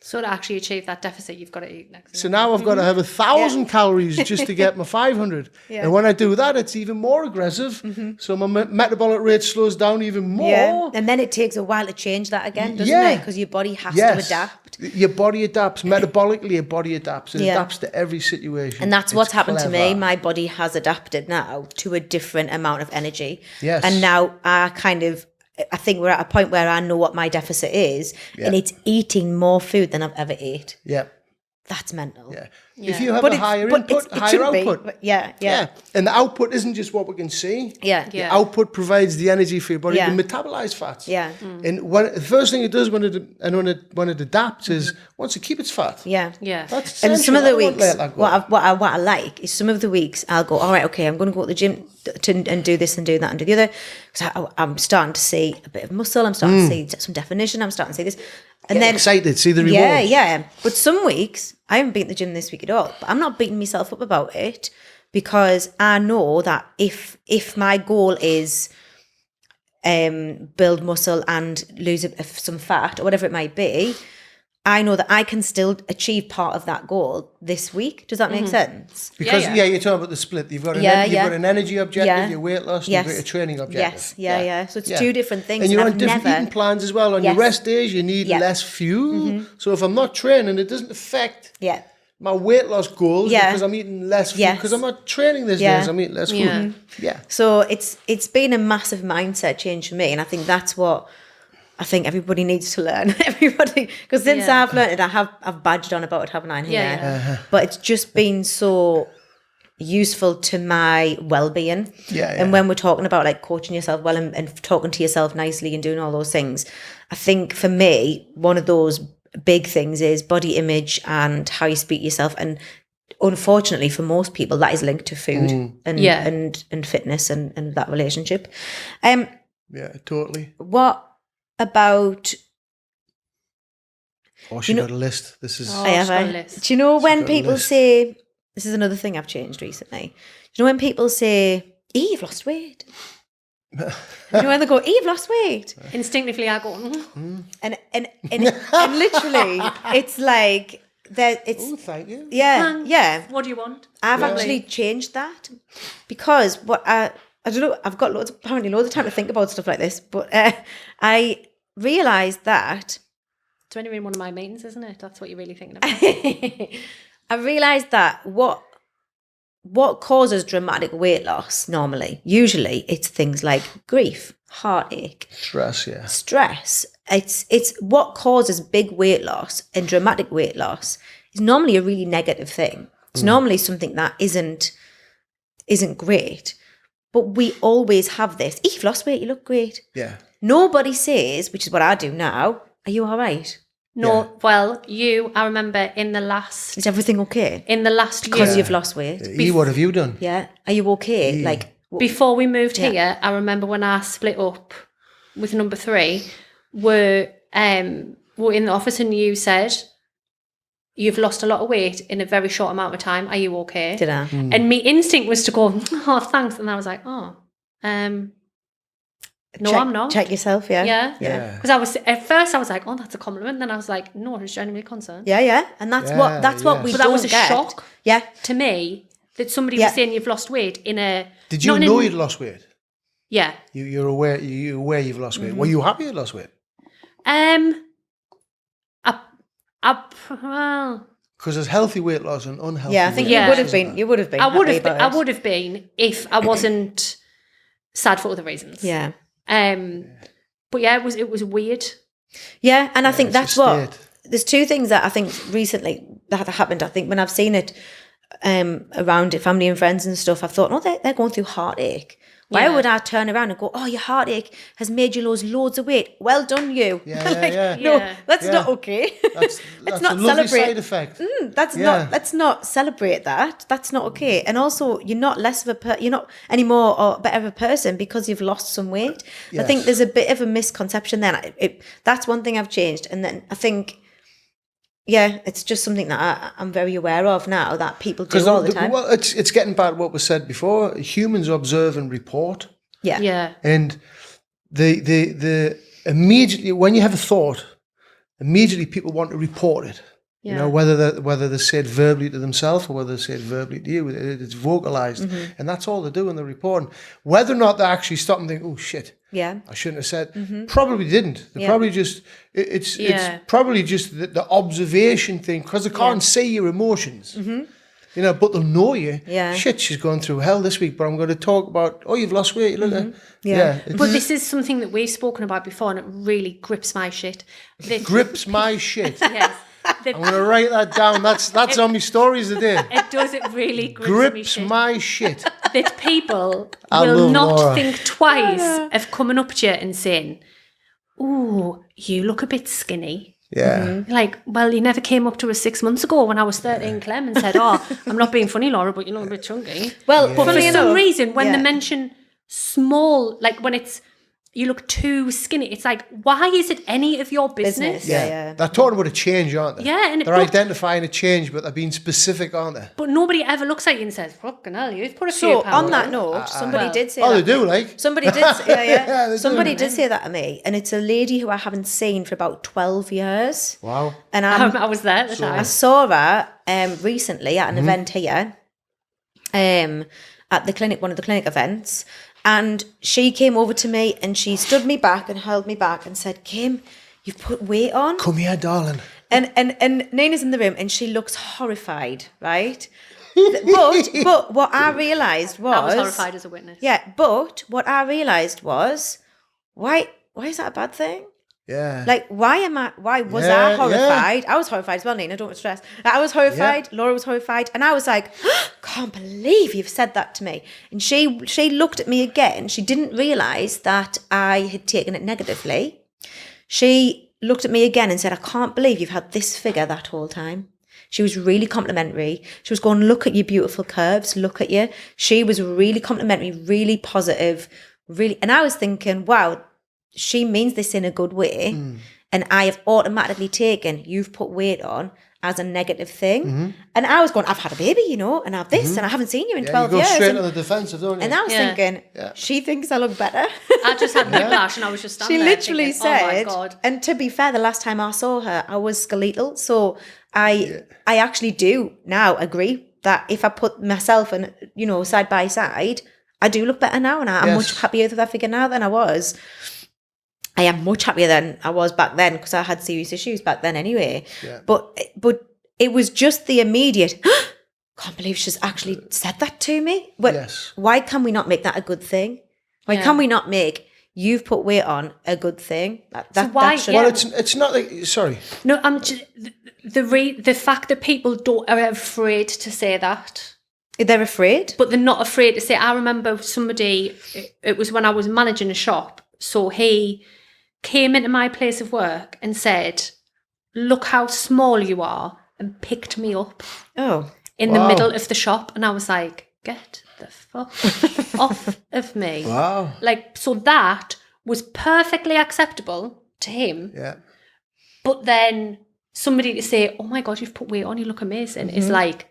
S3: So to actually achieve that deficit, you've got to eat next.
S2: So now I've got to have 1,000 calories just to get my 500.
S1: Yeah.
S2: And when I do that, it's even more aggressive. So my metabolic rate slows down even more.
S1: Yeah. And then it takes a while to change that again, doesn't it? Because your body has to adapt.
S2: Your body adapts. Metabolically, your body adapts. It adapts to every situation.
S1: And that's what's happened to me.
S2: clever.
S1: My body has adapted now to a different amount of energy.
S2: Yes.
S1: And now I think we're at a point where I know what my deficit is, and it's eating more food than I've ever ate.
S2: Yeah.
S1: That's mental.
S2: Yeah. If you have a higher input,
S1: it
S2: higher
S1: shouldn't be,
S2: output.
S1: but yeah.
S2: And the output isn't just what we can see.
S1: Yeah.
S2: The output provides the energy for your body to metabolize fats.
S1: Yeah.
S2: And the first thing it does when it adapts is wants to keep its fat.
S1: Yeah.
S3: Yeah.
S2: That's
S1: And some of
S2: essential.
S1: the
S2: I won't
S1: weeks,
S2: let that go.
S1: what I like is some of the weeks I'll go, all right, okay, I'm going to go to the gym and do this and do that and do the other. Because I'm starting to see a bit of muscle. I'm starting to see some definition. I'm starting to see this. And
S2: Get
S1: then
S2: excited, see the reward.
S1: Yeah. But some weeks, I haven't been to the gym this week at all. But I'm not beating myself up about it because I know that if my goal is build muscle and lose some fat or whatever it might be, I know that I can still achieve part of that goal this week. Does that make sense?
S2: Because
S3: Yeah.
S2: you're talking about the split. You've got an,
S1: Yeah,
S2: you've got an energy objective,
S1: Yeah.
S2: your weight loss,
S1: Yes.
S2: you've got a training objective.
S1: Yes, yeah. So it's two different things.
S2: And you're on
S1: I've
S2: different
S1: never-
S2: eating plans as well. On your
S1: Yes.
S2: rest days, you need
S1: Yeah.
S2: less fuel. So if I'm not training, it doesn't affect
S1: Yeah.
S2: my weight loss goals
S1: Yeah.
S2: because I'm eating less food.
S1: Yes.
S2: Because I'm not training these
S1: Yeah.
S2: days, I'm eating less food.
S3: Yeah.
S2: Yeah.
S1: So it's been a massive mindset change for me, and I think that's what I think everybody needs to learn. Everybody, because since
S3: Yeah.
S1: I've learned it, I've badged on about it, haven't I? Here?
S3: Yeah.
S1: But it's just been so useful to my well-being.
S2: Yeah,
S1: And
S2: yeah.
S1: when we're talking about like coaching yourself well and talking to yourself nicely and doing all those things, I think for me one of those big things is body image and how you speak to yourself. And unfortunately for most people that is linked to food and fitness and that relationship.
S2: Yeah, totally.
S1: What about
S2: Oh, she got a list. This is...
S3: Oh,
S1: I
S3: she's got a
S1: have
S3: list.
S1: Do you know when
S2: got a
S1: people
S2: list.
S1: say, this is another thing I've changed recently. Do you know when people say, you've lost weight? You know when they go, you've lost weight?
S3: Instinctively, I go,
S1: And literally, it's like that. It's
S2: Oh, thank you.
S1: yeah.
S3: what do you want?
S1: I've actually changed that because what I don't know. I've got loads of time to think about stuff like this, but I realised that
S3: It's only in one of my meetings, isn't it? That's what you're really thinking about.
S1: I realised that what causes dramatic weight loss normally, usually it's things like grief, heartache,
S2: Stress, yeah.
S1: stress. It's what causes big weight loss and dramatic weight loss is normally a really negative thing. It's normally something that isn't great. But we always have this. You've lost weight, you look great.
S2: Yeah.
S1: Nobody says, which is what I do now, are you all right?
S3: No, well, I remember in the last
S1: Is everything okay? Because
S3: year,
S1: you've lost weight.
S2: What have you done?
S1: Yeah. Are you okay? Like
S3: before we moved here, I remember when I split up with number 3, we're in the office and you said, you've lost a lot of weight in a very short amount of time. Are you okay?
S1: Did I?
S3: And my instinct was to go, oh, thanks. And I was like, no, I'm not.
S1: Check yourself, yeah.
S3: Yeah. Because at first I was like, oh, that's a compliment. Then I was like, no, I was genuinely concerned.
S1: Yeah. And that's what we
S3: But that was a
S1: don't get.
S3: shock.
S1: Yeah.
S3: To me, that somebody was saying you've lost weight in a...
S2: Did you know you'd lost weight?
S3: Yeah.
S2: You're aware you've lost weight. Were you happy you lost weight?
S3: Well,
S2: Because there's healthy weight loss and unhealthy
S1: Yeah, I think
S2: weight
S1: you
S2: loss,
S1: would have
S2: isn't
S1: been.
S2: there?
S1: You would have been.
S3: I would
S1: happy
S3: have.
S1: about it.
S3: I would have been if I wasn't sad for other reasons.
S1: Yeah.
S3: But yeah, it was weird.
S1: Yeah, and I think
S2: it's a
S1: that's what.
S2: state.
S1: There's two things that I think recently that happened. I think when I've seen it around family and friends and stuff, I've thought, no, they're going through heartache. Why
S3: Yeah.
S1: would I turn around and go, oh, your heartache has made you lose loads of weight? Well done, you.
S2: Yeah.
S1: No,
S3: Yeah.
S1: that's not
S2: Yeah.
S1: okay.
S2: That's
S1: not
S2: a lovely
S1: celebrate.
S2: side effect.
S1: That's
S2: Yeah.
S1: not. Let's not celebrate that. That's not okay. And also, you're not less of you're not any more or better of a person because you've lost some weight. I think
S2: Yes.
S1: there's a bit of a misconception then. That's one thing I've changed, and then I think, yeah, it's just something that I'm very aware of now that people do all the time.
S2: Well, it's getting back to what was said before. Humans observe and report,
S1: Yeah.
S3: Yeah.
S2: and the immediately when you have a thought, immediately people want to report it. You know, whether they say it verbally to themselves or whether they say it verbally to you, it's vocalized, and that's all they do when they're reporting. Whether or not they actually stop and think, "Oh shit,
S1: Yeah.
S2: I shouldn't have said," probably didn't. They probably just it's probably just the observation thing because they can't see your emotions. You know, but they'll know you.
S1: Yeah.
S2: Shit, she's going through hell this week, but I'm going to talk about, oh, you've lost weight. Look at
S1: Yeah.
S3: But this is something that we've spoken about before, and it really grips my shit.
S2: grips my shit.
S3: Yes.
S2: I'm going to write that down. That's on my stories today.
S3: It does. It really grips
S2: Grips
S3: me shit.
S2: my shit.
S3: That people
S2: I
S3: will
S2: love
S3: not
S2: Laura.
S3: think twice of coming up to you and saying, "Ooh, you look a bit skinny."
S2: Yeah.
S3: Like, well, you never came up to us 6 months ago when I was 13, Clem, and said, "Oh, I'm not being funny, Laura, but you look a bit chunky."
S1: Well,
S3: But for
S1: funny
S3: some
S1: enough,
S3: reason, when
S1: yeah.
S3: they mention small, like when it's you look too skinny. It's like, why is it any of your business?
S1: Yeah.
S2: They're talking about a change, aren't they?
S3: Yeah, and
S2: they're identifying a change, but they're being specific, aren't they?
S3: But nobody ever looks at you and says, fucking hell, you've put a few
S1: So
S3: pounds
S1: on that note, somebody did say
S2: Oh,
S1: that.
S2: they do, like.
S1: Somebody did,
S2: they
S1: somebody
S2: do.
S1: did say that to me, and it's a lady who I haven't seen for about 12 years.
S2: Wow.
S1: And
S3: I was there at the
S1: I
S3: time.
S1: saw her recently at an event here, at the clinic, one of the clinic events, and she came over to me and she stood me back and held me back and said, "Kim, you've put weight on."
S2: Come here, darling.
S1: And Nina's in the room and she looks horrified, right? but what I realised was...
S3: I was horrified as a witness.
S1: Yeah, but what I realised was, why is that a bad thing?
S2: Yeah.
S1: Like, why was I horrified? I was horrified as well, Nina, don't stress. I was horrified, Laura was horrified, and I was like, can't believe you've said that to me. And she looked at me again. She didn't realise that I had taken it negatively. She looked at me again and said, I can't believe you've had this figure that whole time. She was really complimentary. She was going, look at your beautiful curves, look at you. She was really complimentary, really positive, really. And I was thinking, wow, she means this in a good way. And I have automatically taken, you've put weight on, as a negative thing. And I was going, I've had a baby, you know, and I have this, and I haven't seen you in 12
S2: you go
S1: years.
S2: straight
S1: And,
S2: on the defensive, don't you?
S1: and I was thinking, she thinks I look better.
S3: I just had whiplash and I was just standing
S1: She
S3: there
S1: literally
S3: thinking, oh my
S1: said,
S3: God.
S1: and to be fair, the last time I saw her, I was skeletal. So I actually do now agree that if I put myself and, you know, side by side, I do look better now, and I'm much happier with that figure now than I was. I am much happier than I was back then because I had serious issues back then anyway.
S2: Yeah.
S1: But it was just the immediate, can't believe she's actually said that to me. Why can we not make that a good thing? Why can we not make you've put weight on a good thing?
S3: Why-
S2: Well, it's not like, sorry.
S3: No, I'm just, the fact that people are afraid to say that.
S1: They're afraid.
S3: But they're not afraid to say, I remember somebody, it was when I was managing a shop, so he came into my place of work and said, look how small you are, and picked me up in the middle of the shop. And I was like, get the fuck off of me.
S2: Wow.
S3: Like, so that was perfectly acceptable to him.
S2: Yeah.
S3: But then somebody to say, oh my God, you've put weight on, you look amazing, is like,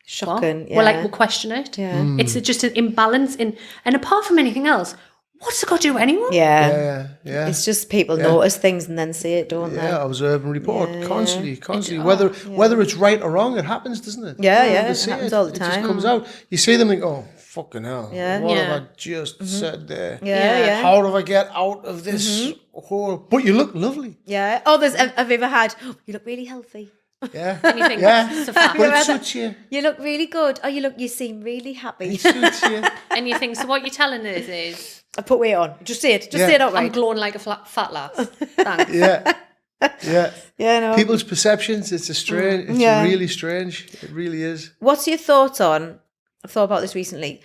S1: shocking.
S3: Well, like, we'll question it.
S1: Yeah.
S3: It's just an imbalance and apart from anything else, what's it got to do with anyone?
S2: Yeah.
S1: It's just people notice things and then say it, don't they?
S2: Yeah, observe and report constantly. Whether it's right or wrong, it happens, doesn't it?
S1: Yeah,
S2: You
S1: it
S2: see
S1: happens all the
S2: It
S1: time.
S2: just comes out. You see them and go, oh, fucking hell.
S1: Yeah.
S2: What
S3: Yeah.
S2: have I just said there?
S1: Yeah.
S2: How do I get out of this hole? But you look lovely.
S1: Yeah. Oh, have you ever had, you look really healthy.
S2: Yeah.
S3: And you think, it's a fact.
S2: But it suits you.
S1: You look really good. Oh, you seem really happy.
S2: It suits you.
S3: And you think, so what you're telling us is,
S1: I put weight on. Just say it. Just say it
S3: I'm
S1: outright.
S3: glowing like a fat lass. Thanks.
S2: Yeah.
S1: Yeah, no.
S2: People's perceptions, it's really strange. It really is.
S1: What's your thoughts on, I've thought about this recently.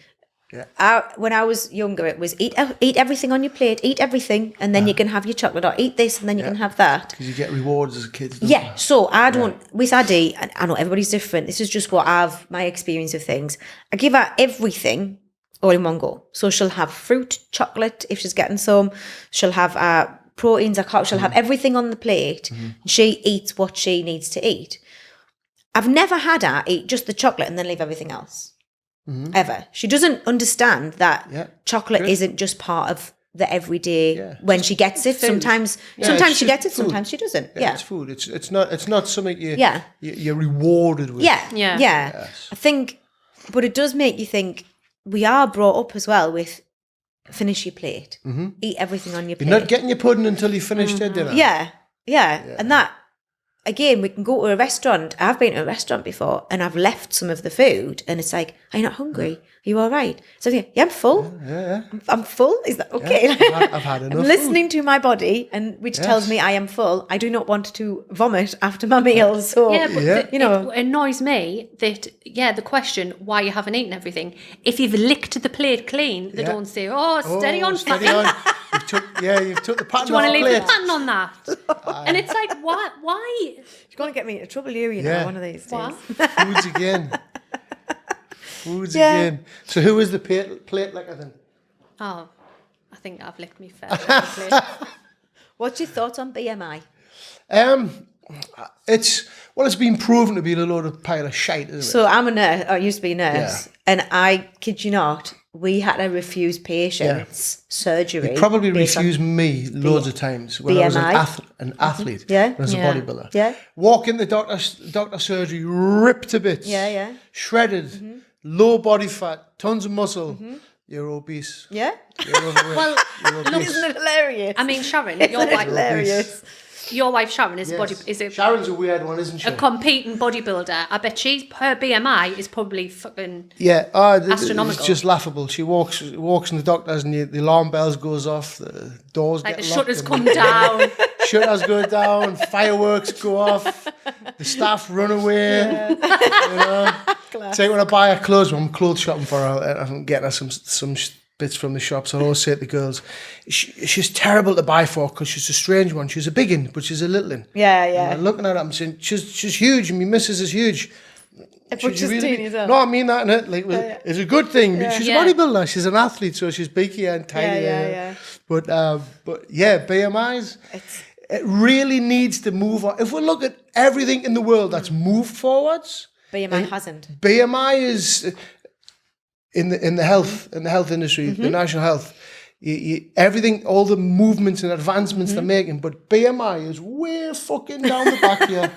S2: Yeah.
S1: When I was younger, it was eat everything on your plate, eat everything, and then you can have your chocolate, or eat this and then you can have that.
S2: Because you get rewards as a kid. don't
S1: Yeah,
S2: you?
S1: so I don't, with Addie, and I know everybody's different, this is just my experience of things. I give her everything all in one go. So she'll have fruit, chocolate, if she's getting some. She'll have proteins, she'll have everything on the plate. And she eats what she needs to eat. I've never had her eat just the chocolate and then leave everything else. Ever. She doesn't understand that chocolate isn't just part of the everyday when she gets it. Sometimes she gets it, sometimes she doesn't. Yeah.
S2: It's food. It's not something you're rewarded with.
S1: Yeah. I think, but it does make you think, we are brought up as well with finish your plate, eat everything on your plate.
S2: You're not getting your pudding until you finish your dinner.
S1: Yeah. And that, again, we can go to a restaurant. I've been to a restaurant before and I've left some of the food and it's like, are you not hungry? Are you all right? So yeah, I'm full.
S2: Yeah.
S1: I'm full. Is that okay?
S2: Yeah, I've had enough.
S1: I'm listening to my body, and which tells me I am full. I do not want to vomit after my meal. So
S3: It
S1: you know,
S3: annoys me that the question why you haven't eaten everything. If you've licked the plate clean, they don't say, steady on,
S2: steady
S3: fatty.
S2: on. You've took the pattern
S3: Do you want to
S2: off the
S3: leave
S2: plate.
S3: the pattern on that? And it's like, why?
S1: you're going to get me into trouble, you know, one of these days.
S3: What?
S2: Foods again. Foods again. So who is the plate like then?
S3: Oh, I think I've licked me fair share of the plate.
S1: What's your thoughts on BMI?
S2: It's been proven to be a load of pile of shite, isn't it?
S1: So I'm a nurse. I used to be a nurse, and I kid you not, we had to refuse patients surgery.
S2: You probably
S1: based on-
S2: refused me loads of times when I was
S1: BMI.
S2: an athlete,
S1: Yeah.
S2: when I was a
S3: Yeah.
S2: bodybuilder.
S1: Yeah.
S2: Walk in the doctor's surgery, ripped to bits.
S1: Yeah, yeah.
S2: Shredded, low body fat, tons of muscle. You're obese.
S1: Yeah.
S2: You're overweight.
S3: Well,
S2: You're obese.
S1: Isn't it hilarious?
S3: I mean, Sharon,
S1: Your wife
S3: Sharon is
S2: Yes.
S3: is a
S2: Sharon's a weird one, isn't she?
S3: a competing bodybuilder. I bet her BMI is probably fucking
S2: Yeah,
S3: astronomical.
S2: It's just laughable. She walks in the doctor's and the alarm bells goes off, the doors
S3: like
S2: get
S3: the
S2: locked.
S3: shutters
S2: and
S3: come down.
S2: Shutters go down, fireworks go off, the staff run away. You know, say when I buy her clothes, I'm clothes shopping for her. I'm getting her some bits from the shops. I always say to the girls, she's terrible to buy for because she's a strange one. She's a big one, but she's a little one.
S1: Yeah,
S2: And
S1: yeah.
S2: I'm looking at her, I'm saying she's huge, and my missus is huge.
S1: But
S2: Should you
S1: she's teeny as well.
S2: No, I mean that, innit? Like, it's a good thing. She's a
S3: Yeah.
S2: bodybuilder. She's an athlete, so she's biggy and tiny.
S1: Yeah.
S2: But yeah, BMIs. It really needs to move on. If we look at everything in the world that's moved forwards,
S1: BMI hasn't.
S2: BMI is in the health industry, the national health. Everything, all the movements and advancements they're making, but BMI is way fucking down the back here.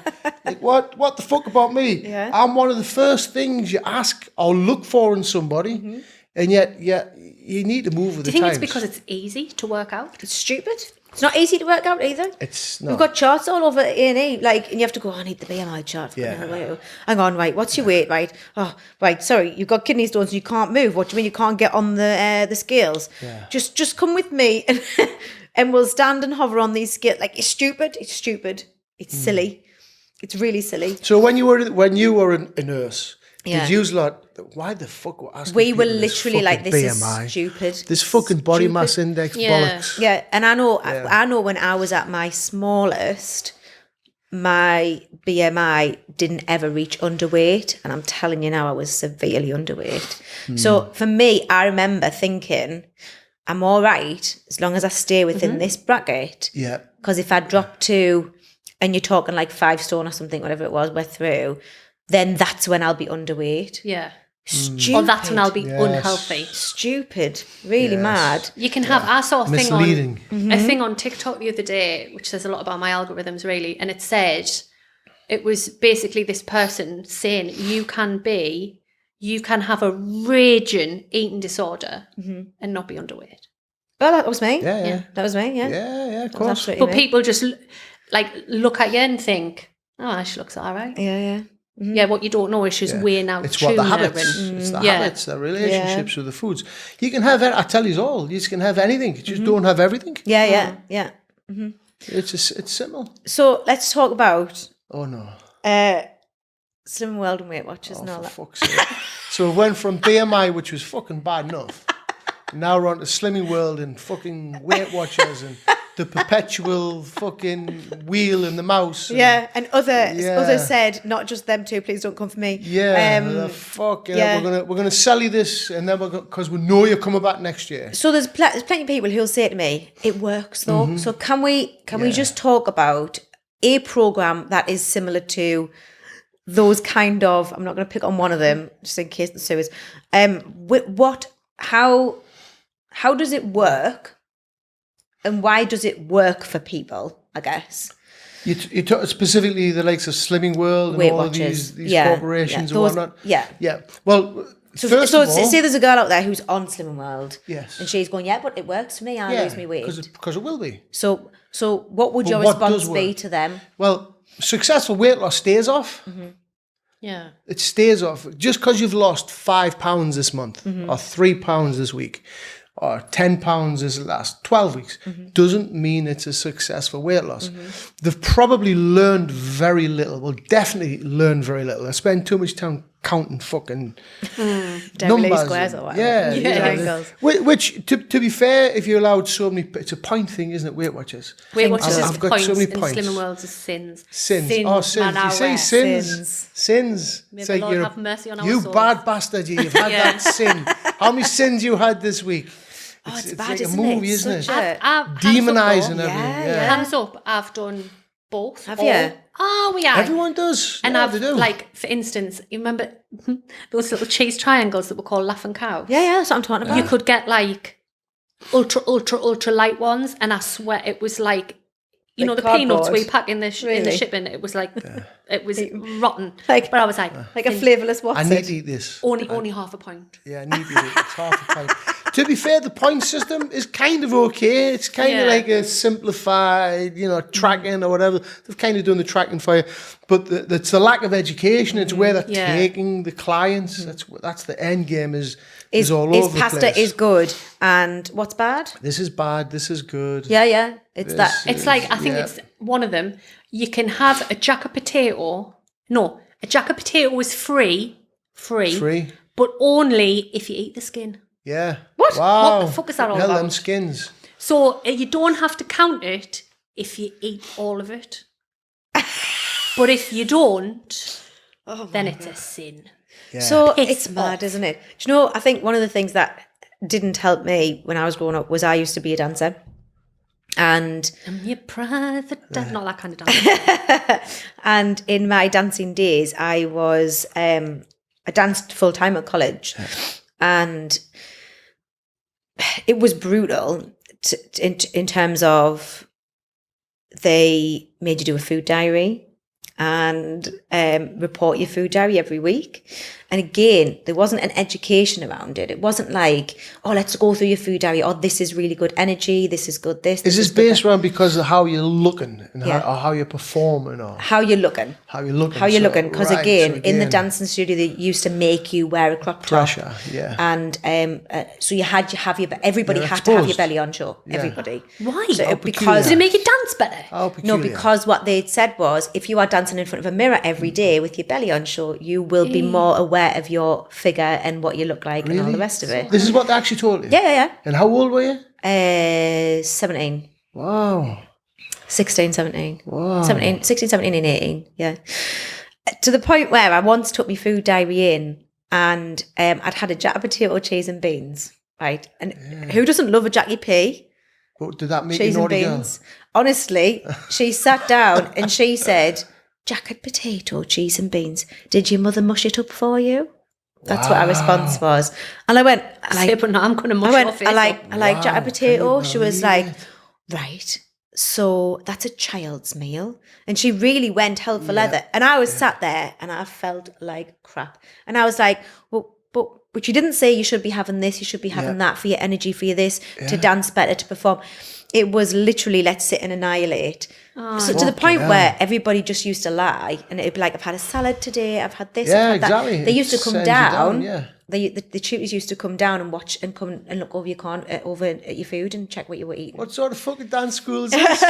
S2: Like, what the fuck about me?
S1: Yeah.
S2: I'm one of the first things you ask or look for in somebody, and yet you need to move with
S3: Do
S2: the
S3: you think
S2: times.
S3: it's because it's easy to work out?
S1: It's stupid. It's not easy to work out either.
S2: it's not.
S1: We've got charts all over A&E, and you have to go, I need the BMI chart.
S2: Yeah.
S1: Hang on, right, what's your weight, right? Oh, right, sorry, you've got kidney stones and you can't move. What do you mean you can't get on the scales?
S2: Yeah.
S1: Just come with me and we'll stand and hover on these scales. Like, it's stupid, it's silly. It's really silly.
S2: So when you were a nurse,
S1: Yeah.
S2: did you lot? Why the fuck were asking?
S1: We were
S2: people this
S1: literally like,
S2: fucking
S1: this
S2: BMI?
S1: is stupid.
S2: This fucking body
S1: Stupid.
S2: mass index
S3: Yeah.
S2: bollocks.
S1: Yeah, and I know when I was at my smallest, my BMI didn't ever reach underweight, and I'm telling you now, I was severely underweight. So for me, I remember thinking, I'm all right as long as I stay within this bracket.
S2: Yeah.
S1: Because if I drop to, and you're talking like 5 stone or something, whatever it was, we're through, then that's when I'll be underweight.
S3: Yeah.
S1: Stupid.
S3: Or that's when I'll be
S2: Yes.
S3: unhealthy.
S1: Stupid. Really
S2: Yes.
S1: mad.
S3: You can have, I saw a thing on
S2: Misleading.
S3: a thing on TikTok the other day, which says a lot about my algorithms really, and it said it was basically this person saying you can have a raging eating disorder and not be underweight.
S1: Well, that was me.
S2: Yeah.
S1: That was me, yeah.
S2: Yeah, of
S1: That was
S2: course.
S1: absolutely
S3: But
S1: me.
S3: people just look at you and think, oh, she looks all right.
S1: Yeah.
S3: Yeah, what you don't know is she's weighing out
S2: It's what the
S3: tuna
S2: habits.
S3: and
S2: It's the
S3: yeah.
S2: habits, the relationships with the foods. You can have it. I tell you all. You can have anything. You just don't have everything.
S1: Yeah.
S2: It's simple.
S1: So let's talk about
S2: Oh no.
S1: Slim World and Weight Watchers and all
S2: For
S1: that.
S2: fuck's sake. So it went from BMI, which was fucking bad enough. Now we're on to Slimming World and fucking Weight Watchers and the perpetual fucking wheel and the mouse. And,
S1: Yeah, and others
S2: Yeah.
S1: said, not just them two, please don't come for me.
S2: Yeah, the fucking
S1: yeah.
S2: we're gonna sell you this, and then because we know you're coming back next year.
S1: So there's plenty of people who'll say to me, it works though. So can we just talk about a program that is similar to those kind of, I'm not going to pick on one of them just in case the sewers. How does it work, and why does it work for people, I guess?
S2: You talk specifically the likes of Slimming World and
S1: Weight
S2: all of
S1: Watchers.
S2: these
S1: Yeah,
S2: corporations
S1: yeah,
S2: and
S1: those-
S2: whatnot.
S1: yeah.
S2: Well,
S1: So
S2: first of all,
S1: say there's a girl out there who's on Slimming World.
S2: Yes.
S1: And she's going, yeah, but it works for me. I lose my weight.
S2: because it will be.
S1: So what would
S2: But
S1: your
S2: what does
S1: response be
S2: work?
S1: to them?
S2: Well, successful weight loss stays off.
S3: Yeah.
S2: It stays off. Just because you've lost 5 pounds this month, or 3 pounds this week, or 10 pounds this last 12 weeks, doesn't mean it's a successful weight loss. They've probably learned very little. Well, definitely learned very little. I spend too much time counting fucking numbers.
S1: squares or whatever.
S2: Yeah.
S1: Yeah. Triangles.
S2: Which to be fair, if you're allowed so many, it's a point thing, isn't it, Weight Watchers?
S3: Weight Watchers
S2: I've
S3: is
S2: got
S3: points
S2: so many
S3: and
S2: points.
S3: Slimming Worlds is sins.
S2: Sins.
S3: Sins,
S2: Oh, sins.
S3: man,
S2: You say
S3: our
S2: sins. Sins.
S3: May
S2: It's
S3: the
S2: like
S3: Lord
S2: you're,
S3: have mercy on our
S2: you
S3: souls.
S2: bad bastard, you've had
S3: Yeah.
S2: that sin. How many sins you had this week?
S1: it's
S2: it's
S1: bad,
S2: like a
S1: isn't
S2: movie,
S1: it?
S2: isn't it?
S1: Such a-
S2: Demonising everything.
S1: Yeah,
S2: Yeah.
S3: Hands up, I've done both.
S1: Have you?
S3: Oh, yeah.
S2: Everyone does.
S3: And
S2: Yeah,
S3: I've,
S2: they do.
S3: like, for instance, you remember those little cheese triangles that were called Laughing Cows?
S1: Yeah, that's what I'm talking about.
S3: You could get, like, ultra light ones, and I swear it was like, you know,
S1: Like
S3: the peanuts
S1: cardboard?
S3: we pack in the in the
S1: Really?
S3: shipping. It was like, it was rotten.
S1: Like-
S3: but I was like,
S1: Like a flavourless what's
S2: I need
S1: it?
S2: to eat this.
S3: only half a pint.
S2: Yeah, I need to eat it. It's half a pint. To be fair, the point system is kind of okay. It's kind of
S3: Yeah.
S2: like a simplified, tracking or whatever. They've kind of done the tracking for you. But it's the lack of education. It's where they're
S3: Yeah.
S2: taking the clients. That's the end game is
S1: Is
S2: all over the
S1: pasta
S2: place.
S1: is good and what's bad?
S2: This is bad. This is good.
S1: Yeah. It's that.
S3: It's like, I think it's one of them. You can have a jack of potato. No, a jack of potato is free, but only if you eat the skin.
S2: Yeah.
S3: What?
S2: Wow.
S3: What the fuck is that all
S2: Hell,
S3: about?
S2: them skins.
S3: So you don't have to count it if you eat all of it. But if you don't, then it's a sin.
S2: Yeah.
S1: So
S3: Piss
S1: it's mad,
S3: off.
S1: isn't it? Do you know, I think one of the things that didn't help me when I was growing up was I used to be a dancer. And
S3: I'm your private dancer. Not that kind of dancer.
S1: and in my dancing days, I was I danced full time at college, and it was brutal in terms of they made you do a food diary and report your food diary every week. And again, there wasn't an education around it. It wasn't like, oh, let's go through your food diary. Oh, this is really good energy. This is good.
S2: Is this
S1: good
S2: based around because of how you're looking and
S1: Yeah.
S2: how you're performing or
S1: how you're looking.
S2: how you're looking?
S1: How you're
S2: So,
S1: looking, because
S2: right,
S1: again,
S2: so
S1: in the
S2: again,
S1: dancing studio, they used to make you wear a crop top,
S2: pressure, yeah.
S1: and so you had to have everybody
S2: You're
S1: had to have your
S2: exposed.
S1: belly on show. Everybody.
S3: Why?
S1: So
S3: How
S1: because
S3: Did it make you dance better?
S2: How
S1: no,
S2: peculiar.
S1: because what they'd said was, if you are dancing in front of a mirror every day with your belly on show, you will be more aware of your figure and what you look like and all the rest of it.
S2: This is what they actually told you?
S1: Yeah.
S2: And how old were you?
S1: 17.
S2: Wow.
S1: 16, 17.
S2: Wow.
S1: 16, 17 and 18, yeah. To the point where I once took my food diary in and I'd had a jack of potato, cheese and beans, right? And who doesn't love a Jackie P?
S2: But did that make
S1: Cheese
S2: you
S1: and
S2: naughty girl?
S1: beans. Honestly, she sat down and she said, jack of potato, cheese and beans. Did your mother mush it up for you? That's what our response was. And I went,
S3: But no, I'm going to mush
S1: I
S3: your
S1: went,
S3: face
S1: I like jack of potato. She was like,
S2: believe
S1: right, so that's a child's meal. And she really went hell for leather. And I was sat there and I felt like crap. And I was like, well, but you didn't say you should be having this, you should be having that for your energy, for your this, to dance better, to perform. It was literally, let's sit and annihilate. So to the point where everybody just used to lie, and it'd be like, I've had a salad today, I've had this,
S2: Yeah,
S1: I've had
S2: exactly.
S1: that. They used to
S2: It
S1: come
S2: sends you
S1: down.
S2: down, yeah.
S1: The tutors used to come down and watch and come and look over over at your food and check what you were eating.
S2: What sort of fucking dance school is this?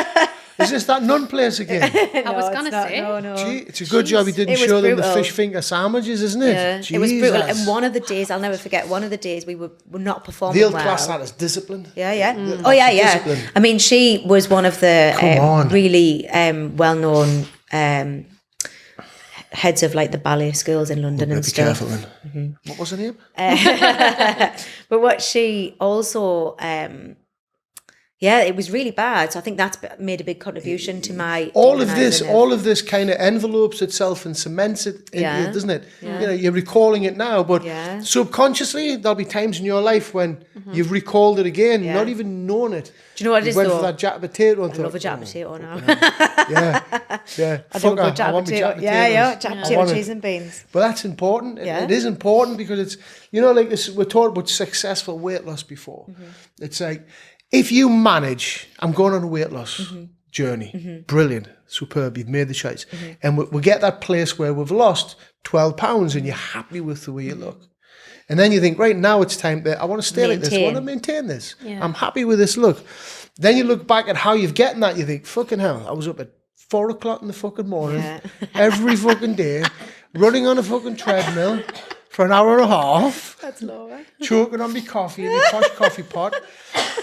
S2: Is this that nun place again?
S3: I was going to say.
S1: No.
S2: Gee, it's a good job you didn't
S1: It was
S2: show them the
S1: brutal.
S2: fish finger sandwiches, isn't it?
S1: Yeah, it was brutal.
S2: Jesus.
S1: And one of the days, I'll never forget, one of the days we were not performing
S2: They'll
S1: well.
S2: class that as discipline.
S1: Yeah. Oh, yeah.
S2: Discipline.
S1: I mean, she was one of the
S2: on.
S1: really well-known heads of like the ballet schools in London and
S2: Be
S1: stuff.
S2: careful then. What was her name?
S1: But what she also, it was really bad. So I think that's made a big contribution to my
S2: all
S1: demonising
S2: of this kind of envelopes itself and cements it into
S1: Yeah.
S2: it, doesn't it? You know, you're recalling it now, but
S1: Yeah.
S2: subconsciously there'll be times in your life when you've recalled it again,
S1: Yeah.
S2: not even knowing it.
S1: Do you know what it
S2: You
S1: is
S2: went
S1: though?
S2: for that jack potato and
S1: I
S2: thought,
S1: love a jack
S2: oh,
S1: potato now.
S2: yeah.
S1: I do a
S2: Fuck her,
S1: good jack
S2: I want me
S1: potato.
S2: jack
S1: Yeah,
S2: potatoes.
S1: jack
S2: I
S1: potato,
S2: want it.
S1: cheese and beans.
S2: But that's important.
S1: Yeah.
S2: It is important because it's, like this, we're talking about successful weight loss before. It's like, if you manage, I'm going on a weight loss journey. Brilliant. Superb. You've made the choice. And we get that place where we've lost 12 pounds and you're happy with the way you look. And then you think, right, now it's time I want to stay like this. I want to maintain this.
S3: Yeah.
S2: I'm happy with this look. Then you look back at how you've gotten that. You think, fucking hell, I was up at 4 o'clock in the fucking morning, every fucking day, running on a fucking treadmill for an hour and a half.
S1: That's low, right?
S2: Choking on my coffee in my posh coffee pot.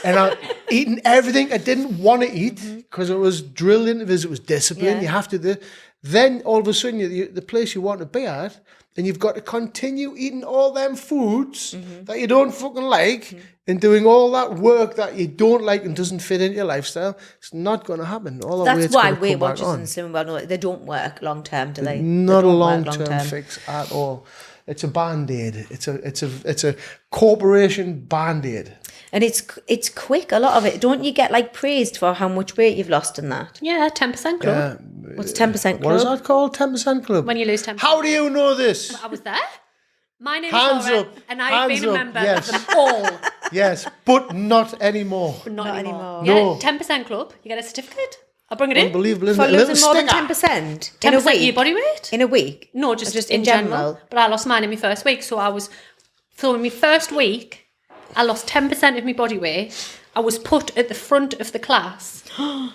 S2: And I'm eating everything I didn't want to eat because it was drilled into this. It was discipline.
S1: Yeah.
S2: You have to do. then all of a sudden you're the place you want to be at, and you've got to continue eating all them foods that you don't fucking like and doing all that work that you don't like and doesn't fit into your lifestyle. It's not going to happen. All that
S1: That's
S2: weight's
S1: why
S2: gonna
S1: Weight
S2: come back
S1: Watchers
S2: on.
S1: and Slimming World, they don't work long term, do they?
S2: Not
S1: They
S2: a
S1: don't work
S2: long-term fix at all. It's a band-aid. It's a corporation band-aid.
S1: And it's quick, a lot of it. Don't you get like praised for how much weight you've lost in that?
S3: Yeah, 10% club.
S1: What's 10% club?
S2: What is that called? 10% club.
S3: When you lose 10%.
S2: How do you know this?
S3: I was there. My name
S2: Hands
S3: is Laura,
S2: up.
S3: and I've
S2: Hands
S3: been a
S2: up.
S3: member
S2: Yes.
S3: of them all.
S2: Yes, but not anymore.
S3: But not anymore.
S2: No.
S3: Yeah, 10% club. You get a certificate. I'll bring it in.
S2: Unbelievable, isn't
S1: For
S2: it? A little
S1: losing more than
S2: stinger.
S1: 10%
S3: 10%
S1: in a
S3: of your
S1: week?
S3: body weight.
S1: In a week?
S3: No, just
S1: in
S3: in general. But I lost mine in my first week. So in my first week, I lost 10% of my body weight. I was put at the front of the class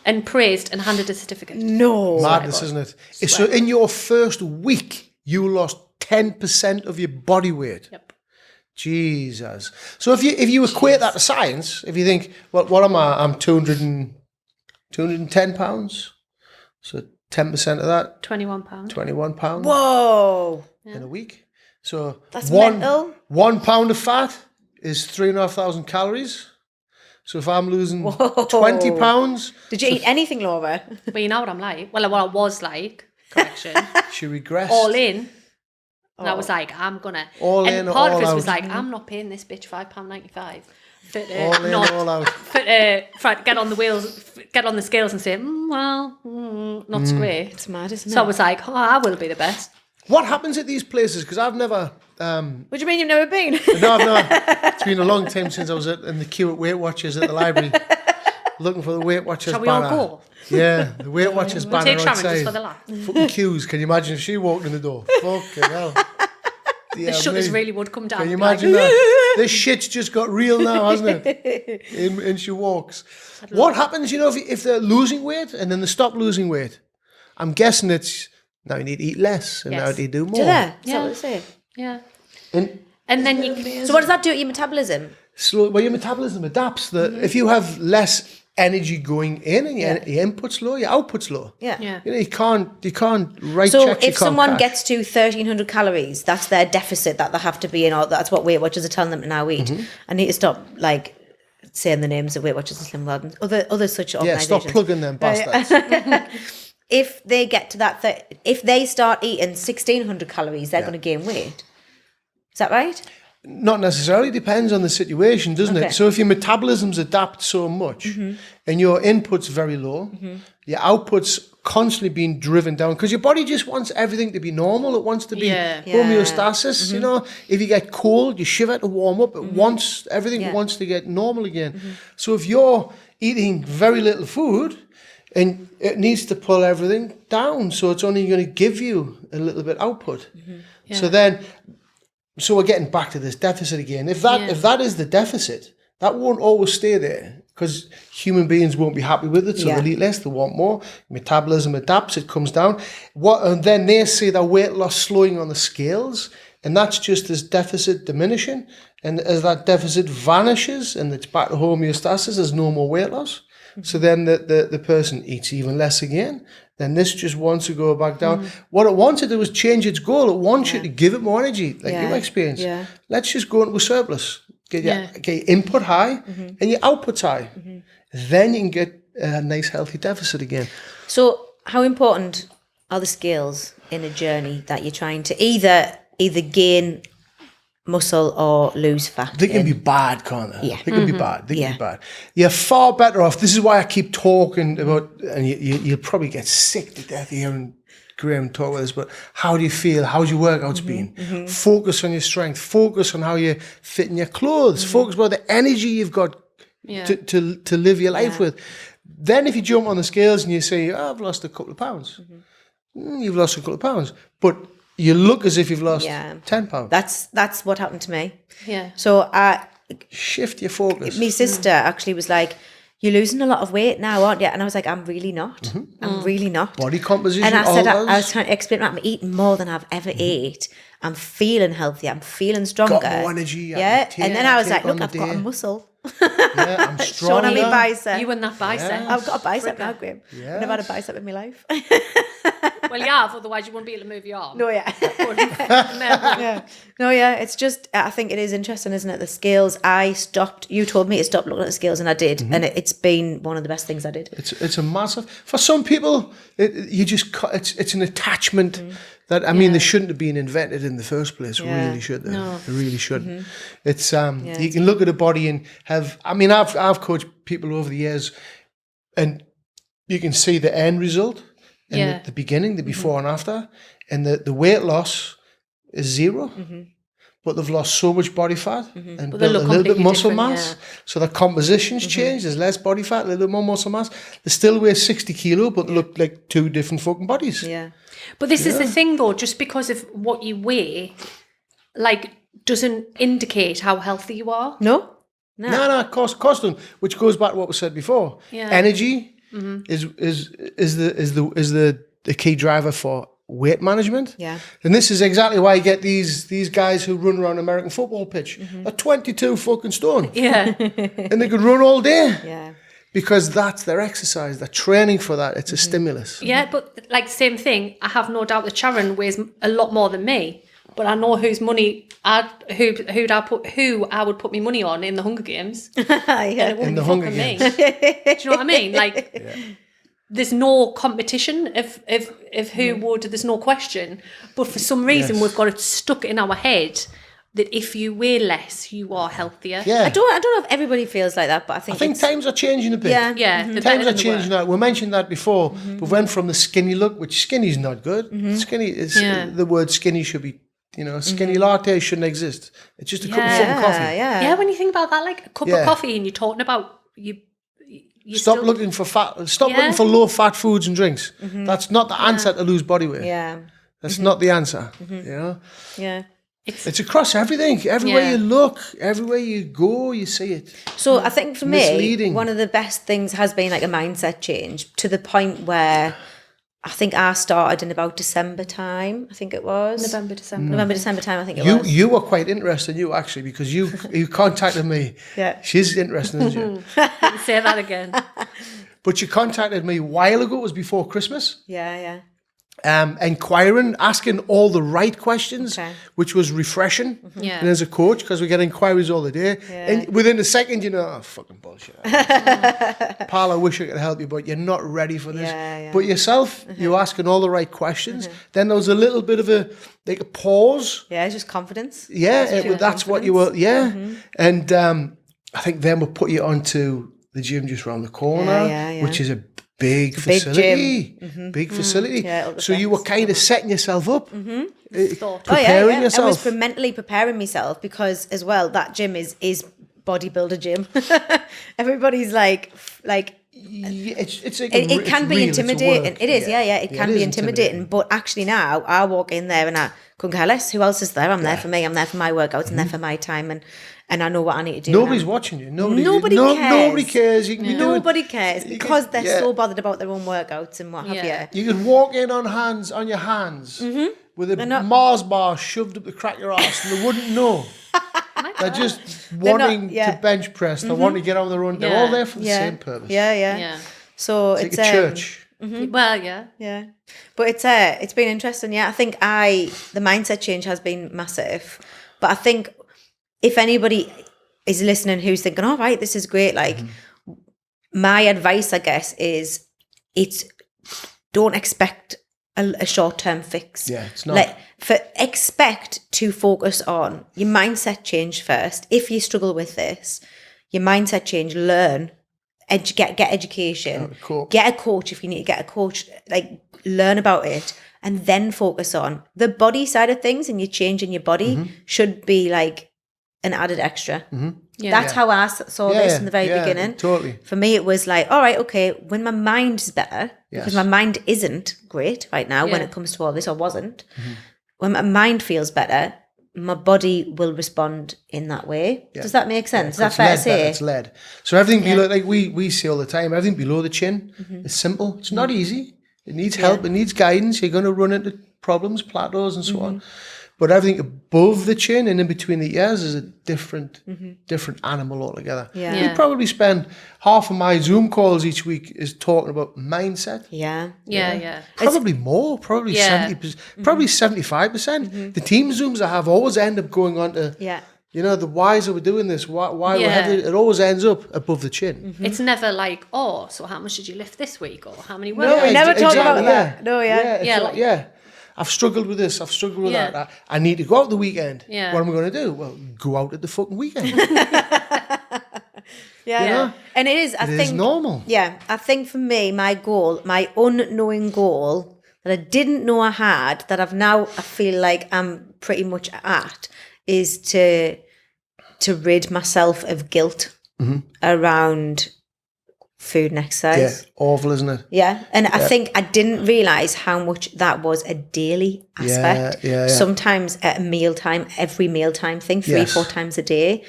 S3: and praised and handed a certificate.
S1: No.
S2: Madness, isn't it? So in your first week, you lost 10% of your body weight.
S3: Yep.
S2: Jesus. So if you equate that to science, if you think, well, what am I? I'm 210 pounds. So 10% of that,
S3: £21.
S2: 21 pounds
S1: Whoa.
S2: in a week. So
S1: That's mental.
S2: 1 pound of fat is 3,500 calories. So if I'm losing 20 pounds,
S1: Did you eat anything, Laura?
S3: But you know what I'm like? Well, what I was like, correction,
S2: she regressed.
S3: all in. And I was like, I'm gonna.
S2: All
S3: and
S2: in or
S3: part
S2: all
S3: of us was
S2: out?
S3: like, I'm not paying this bitch £5.95 for
S2: All in, all out.
S3: for get on the wheels, get on the scales and say, not great.
S1: It's mad, isn't it?
S3: So I was like, I will be the best.
S2: What happens at these places? Because I've never...
S1: What do you mean you've never been?
S2: No, I've not. It's been a long time since I was in the queue at Weight Watchers at the library, looking for the Weight Watchers
S3: Shall we
S2: banner.
S3: all go?
S2: Yeah, the Weight Watchers
S3: We'll
S2: banner
S3: take Sharon
S2: outside.
S3: just for the laugh.
S2: Fucking queues. Can you imagine if she walked in the door? Fucking hell.
S3: The shutters really would come down.
S2: Can you
S3: and be like,
S2: imagine that? This shit's just got real now, hasn't it? And she walks. What happens, if they're losing weight and then they stop losing weight? I'm guessing it's now you need to eat less and
S3: Yes.
S2: now you do more.
S1: Do they? Is that
S3: Yeah.
S1: what they say?
S3: Yeah.
S2: And
S3: And then you.
S1: So what does that do to your metabolism?
S2: your metabolism adapts. If you have less energy going in and your input's low, your output's low.
S1: Yeah.
S3: Yeah.
S2: You can't write
S1: So
S2: checks. you
S1: if
S2: can't
S1: someone
S2: cash.
S1: gets to 1,300 calories, that's their deficit that they have to be in, or that's what Weight Watchers are telling them to now eat. I need to stop saying the names of Weight Watchers and Slim World and other such
S2: yeah,
S1: organisations.
S2: stop plugging them bastards.
S1: If they get to that, if they start eating 1,600 calories, they're going to gain weight. Is that right?
S2: Not necessarily. Depends on the situation, doesn't
S1: Okay.
S2: it? So if your metabolisms adapt so much and your input's very low, your output's constantly being driven down because your body just wants everything to be normal. It wants to be
S3: Yeah.
S2: homeostasis. If you get cold, you shiver to warm up. It wants everything wants to get normal again. So if you're eating very little food, and it needs to pull everything down, so it's only going to give you a little bit output.
S3: Yeah.
S2: So we're getting back to this deficit again. If that is the deficit, that won't always stay there because human beings won't be happy with it. So they'll eat less, they want more. Metabolism adapts, it comes down. And then they see their weight loss slowing on the scales, and that's just as deficit diminishing. And as that deficit vanishes and it's back to homeostasis, there's no more weight loss. So then the person eats even less again. Then this just wants to go back down. What it wants to do is change its goal. It wants you to give it more energy, like you experienced.
S1: Yeah.
S2: Let's just go into a surplus. Get your input high and your output high. Then you can get a nice healthy deficit again.
S1: So how important are the scales in a journey that you're trying to either gain muscle or lose fat?
S2: They can be bad, can't they?
S1: Yeah.
S2: They can be bad. They can be bad. You're far better off. This is why I keep talking about, and you'll probably get sick to death hearing Graham talk about this, but how do you feel? How's your workouts been? Focus on your strength. Focus on how you fit in your clothes. Focus on the energy you've got to live your life with. Then if you jump on the scales and you say, I've lost a couple of pounds. You've lost a couple of pounds. But you look as if you've lost 10 pounds.
S1: That's what happened to me.
S3: Yeah.
S1: So
S2: Shift your focus.
S1: my sister actually was like, "You're losing a lot of weight now, aren't you?" And I was like, "I'm really not. I'm really not."
S2: Body composition.
S1: And I said,
S2: all
S1: I was trying to explain that I'm eating more than I've ever ate. I'm feeling healthier. I'm feeling stronger.
S2: Got more energy.
S1: Yeah. And then I was like,
S2: take on
S1: look,
S2: the
S1: I've got a
S2: day.
S1: muscle.
S2: Yeah, I'm strong.
S1: Showing me bicep.
S3: You and that bicep.
S2: Yeah.
S1: I've got a bicep now, Graham.
S2: Yes.
S1: I've never had a bicep in my life.
S3: Well, you have, otherwise you wouldn't be able to move your arm.
S1: No, yeah.
S3: yeah.
S1: Yeah. No, yeah. It's just, I think it is interesting, isn't it? The scales, you told me to stop looking at the scales and I did. And it's been one of the best things I did.
S2: It's a massive, for some people, it's an attachment that, I mean, they shouldn't have been invented in the first place.
S1: Yeah.
S2: Really should.
S3: No.
S2: They really shouldn't. It's, you can look at a body and I've coached people over the years and you can see the end result in the beginning, the before and after, and the weight loss is zero. But they've lost so much body fat and
S3: But they
S2: built
S3: look
S2: a little bit
S3: completely
S2: muscle
S3: different,
S2: mass. So the composition's changed. There's less body fat, a little bit more muscle mass. They still weigh 60 kilo, but they look like two different fucking bodies.
S1: Yeah.
S3: But this is the thing, though, just because of what you weigh, like, doesn't indicate how healthy you are.
S1: No?
S2: No, of course don't. Which goes back to what was said before.
S3: Yeah.
S2: Energy is the key driver for weight management.
S1: Yeah.
S2: And this is exactly why you get these guys who run around American football pitch at 22 fucking stone.
S3: Yeah.
S2: And they could run all day.
S1: Yeah.
S2: Because that's their exercise, they're training for that. It's a stimulus.
S3: Yeah, but like same thing. I have no doubt that Sharon weighs a lot more than me, but I know who I would put my money on in the Hunger Games. And it wouldn't
S2: In the
S3: be
S2: Hunger
S3: fucking me.
S2: Games.
S3: Do you know what I mean? Like, there's no competition of who would. There's no question. But for some reason, we've got it stuck in our head that if you weigh less, you are healthier.
S2: Yeah.
S1: I don't know if everybody feels like that, but I think
S2: I think times are changing a bit.
S1: Yeah.
S3: Yeah. the better
S2: Times are
S3: than the
S2: changing
S3: worse.
S2: now. We mentioned that before. We went from the skinny look, which skinny's not good. Skinny is the word skinny should be, skinny latte shouldn't exist. It's just a cup of fucking coffee.
S3: Yeah, when you think about that, like a cup of coffee, and you're talking about you
S2: Stop looking for fat. Stop looking for low fat foods and drinks. That's not the answer to lose body weight.
S1: Yeah.
S2: That's not the answer.
S1: Yeah.
S2: It's across everything. Everywhere you look, everywhere you go, you see it.
S1: So I think for me,
S2: Misleading.
S1: one of the best things has been like a mindset change to the point where I think I started in about December time. I think it was
S3: November, December.
S1: November, December time. I think it was.
S2: You were quite interested, actually, because you contacted me.
S1: Yeah.
S2: She's interested, isn't she?
S3: Say that again.
S2: But you contacted me a while ago. It was before Christmas.
S1: Yeah.
S2: Inquiring, asking all the right questions,
S1: Okay.
S2: which was refreshing.
S3: Yeah.
S2: And as a coach, because we get inquiries all the day, and within a second, fucking bullshit. Pal, I wish I could help you, but you're not ready for this.
S1: Yeah.
S2: But yourself, you're asking all the right questions. Then there was a little bit of a pause.
S1: Yeah, it's just confidence.
S2: Yeah,
S1: Pure
S2: that's what you were. Yeah, and I think then we'll put you onto the gym just around the corner,
S1: Yeah.
S2: which is a big facility. Big facility.
S1: Yeah, it'll
S2: so you were kind of setting yourself up,
S3: Thought.
S2: preparing
S1: I
S2: yourself.
S1: was mentally preparing myself because as well that gym is bodybuilder gym. Everybody's like it can be intimidating. It is, yeah. It can be intimidating. But actually now I walk in there and I couldn't care less who else is there. I'm there for me. I'm there for my workouts. I'm there for my time and I know what I need to do.
S2: Nobody's watching you. Nobody
S1: cares.
S2: Nobody cares. You can be doing.
S1: Nobody cares because they're so bothered about their own workouts and what have you.
S2: You can walk in on your hands with a Mars bar shoved up the crack of your ass, and they wouldn't know. They're just wanting to bench press. They want to get on their own. They're all there for the same purpose.
S1: Yeah. So
S2: It's like a church.
S3: Well, yeah.
S1: Yeah, but it's been interesting. Yeah, I think the mindset change has been massive. But I think if anybody is listening who's thinking, "All right, this is great," like my advice, I guess, is don't expect a short-term fix.
S2: Yeah, it's not.
S1: Expect to focus on your mindset change first. If you struggle with this, your mindset change, learn, get education, get a coach if you need to get a coach, like learn about it, and then focus on the body side of things. And your change in your body should be like an added extra. That's how I saw this in the very beginning.
S2: Totally.
S1: For me, it was like, all right, okay, when my mind is better, because my mind isn't great right now when it comes to all this, or wasn't. When my mind feels better, my body will respond in that way. Does that make sense? Is that fair to say?
S2: It's led. So everything below, like we say all the time, everything below the chin is simple. It's not easy. It needs help. It needs guidance. You're going to run into problems, plateaus, and so on. But everything above the chin and in between the ears is a different animal altogether.
S1: Yeah.
S3: Yeah.
S2: We probably spend half of my Zoom calls each week is talking about mindset.
S1: Yeah.
S3: Yeah.
S2: Probably more, probably
S3: Yeah.
S2: 70%, probably 75%. The team Zooms I have always end up going on to,
S1: Yeah.
S2: you know, the whys are we doing this? Why we're
S3: Yeah.
S2: heavy? It always ends up above the chin.
S3: It's never like, oh, so how much did you lift this week, or how many
S1: we
S3: workouts?
S1: never talk about
S2: exactly,
S1: that. No, yeah.
S2: it's
S3: Yeah,
S2: like,
S3: like-
S2: yeah. I've struggled with this. I've struggled with
S3: Yeah.
S2: that. I need to go out the weekend.
S3: Yeah.
S2: What am I going to do? Well, go out at the fucking weekend.
S1: Yeah. And it is, I
S2: It
S1: think.
S2: is normal.
S1: Yeah. I think for me, my goal, my unknowing goal that I didn't know I had, that I feel like I'm pretty much at, is to rid myself of guilt around food and
S2: Yeah,
S1: exercise.
S2: awful, isn't it?
S1: Yeah. And I think I didn't realise how much that was a daily aspect.
S2: Yeah.
S1: Sometimes at a mealtime, every mealtime thing, 3-4 times a day.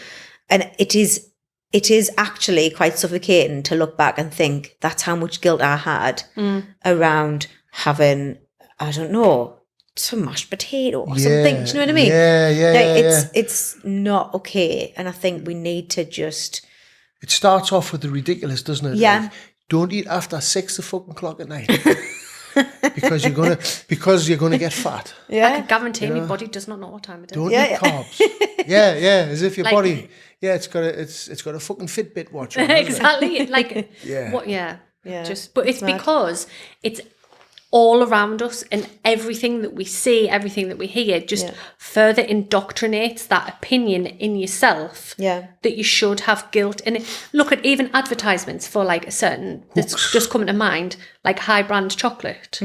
S1: And it is actually quite suffocating to look back and think that's how much guilt I had around having, I don't know, some mashed potato or something. Do you know what I mean?
S2: Yeah.
S1: It's not okay. And I think we need to just...
S2: It starts off with the ridiculous, doesn't it?
S1: Yeah.
S2: Like, don't eat after 6 o'clock at night because you're gonna get fat.
S3: I can guarantee my body does not know what time it is.
S2: Don't eat carbs. yeah, as if your body. Yeah, it's got a fucking Fitbit watch. On,
S3: Exactly. Like,
S2: Yeah.
S3: what? Yeah.
S1: Yeah.
S3: But it's because it's all around us, and everything that we see, everything that we hear, just further indoctrinates that opinion in yourself that you should have guilt. And look at even advertisements for like a certain that's just coming to mind, like high brand chocolate.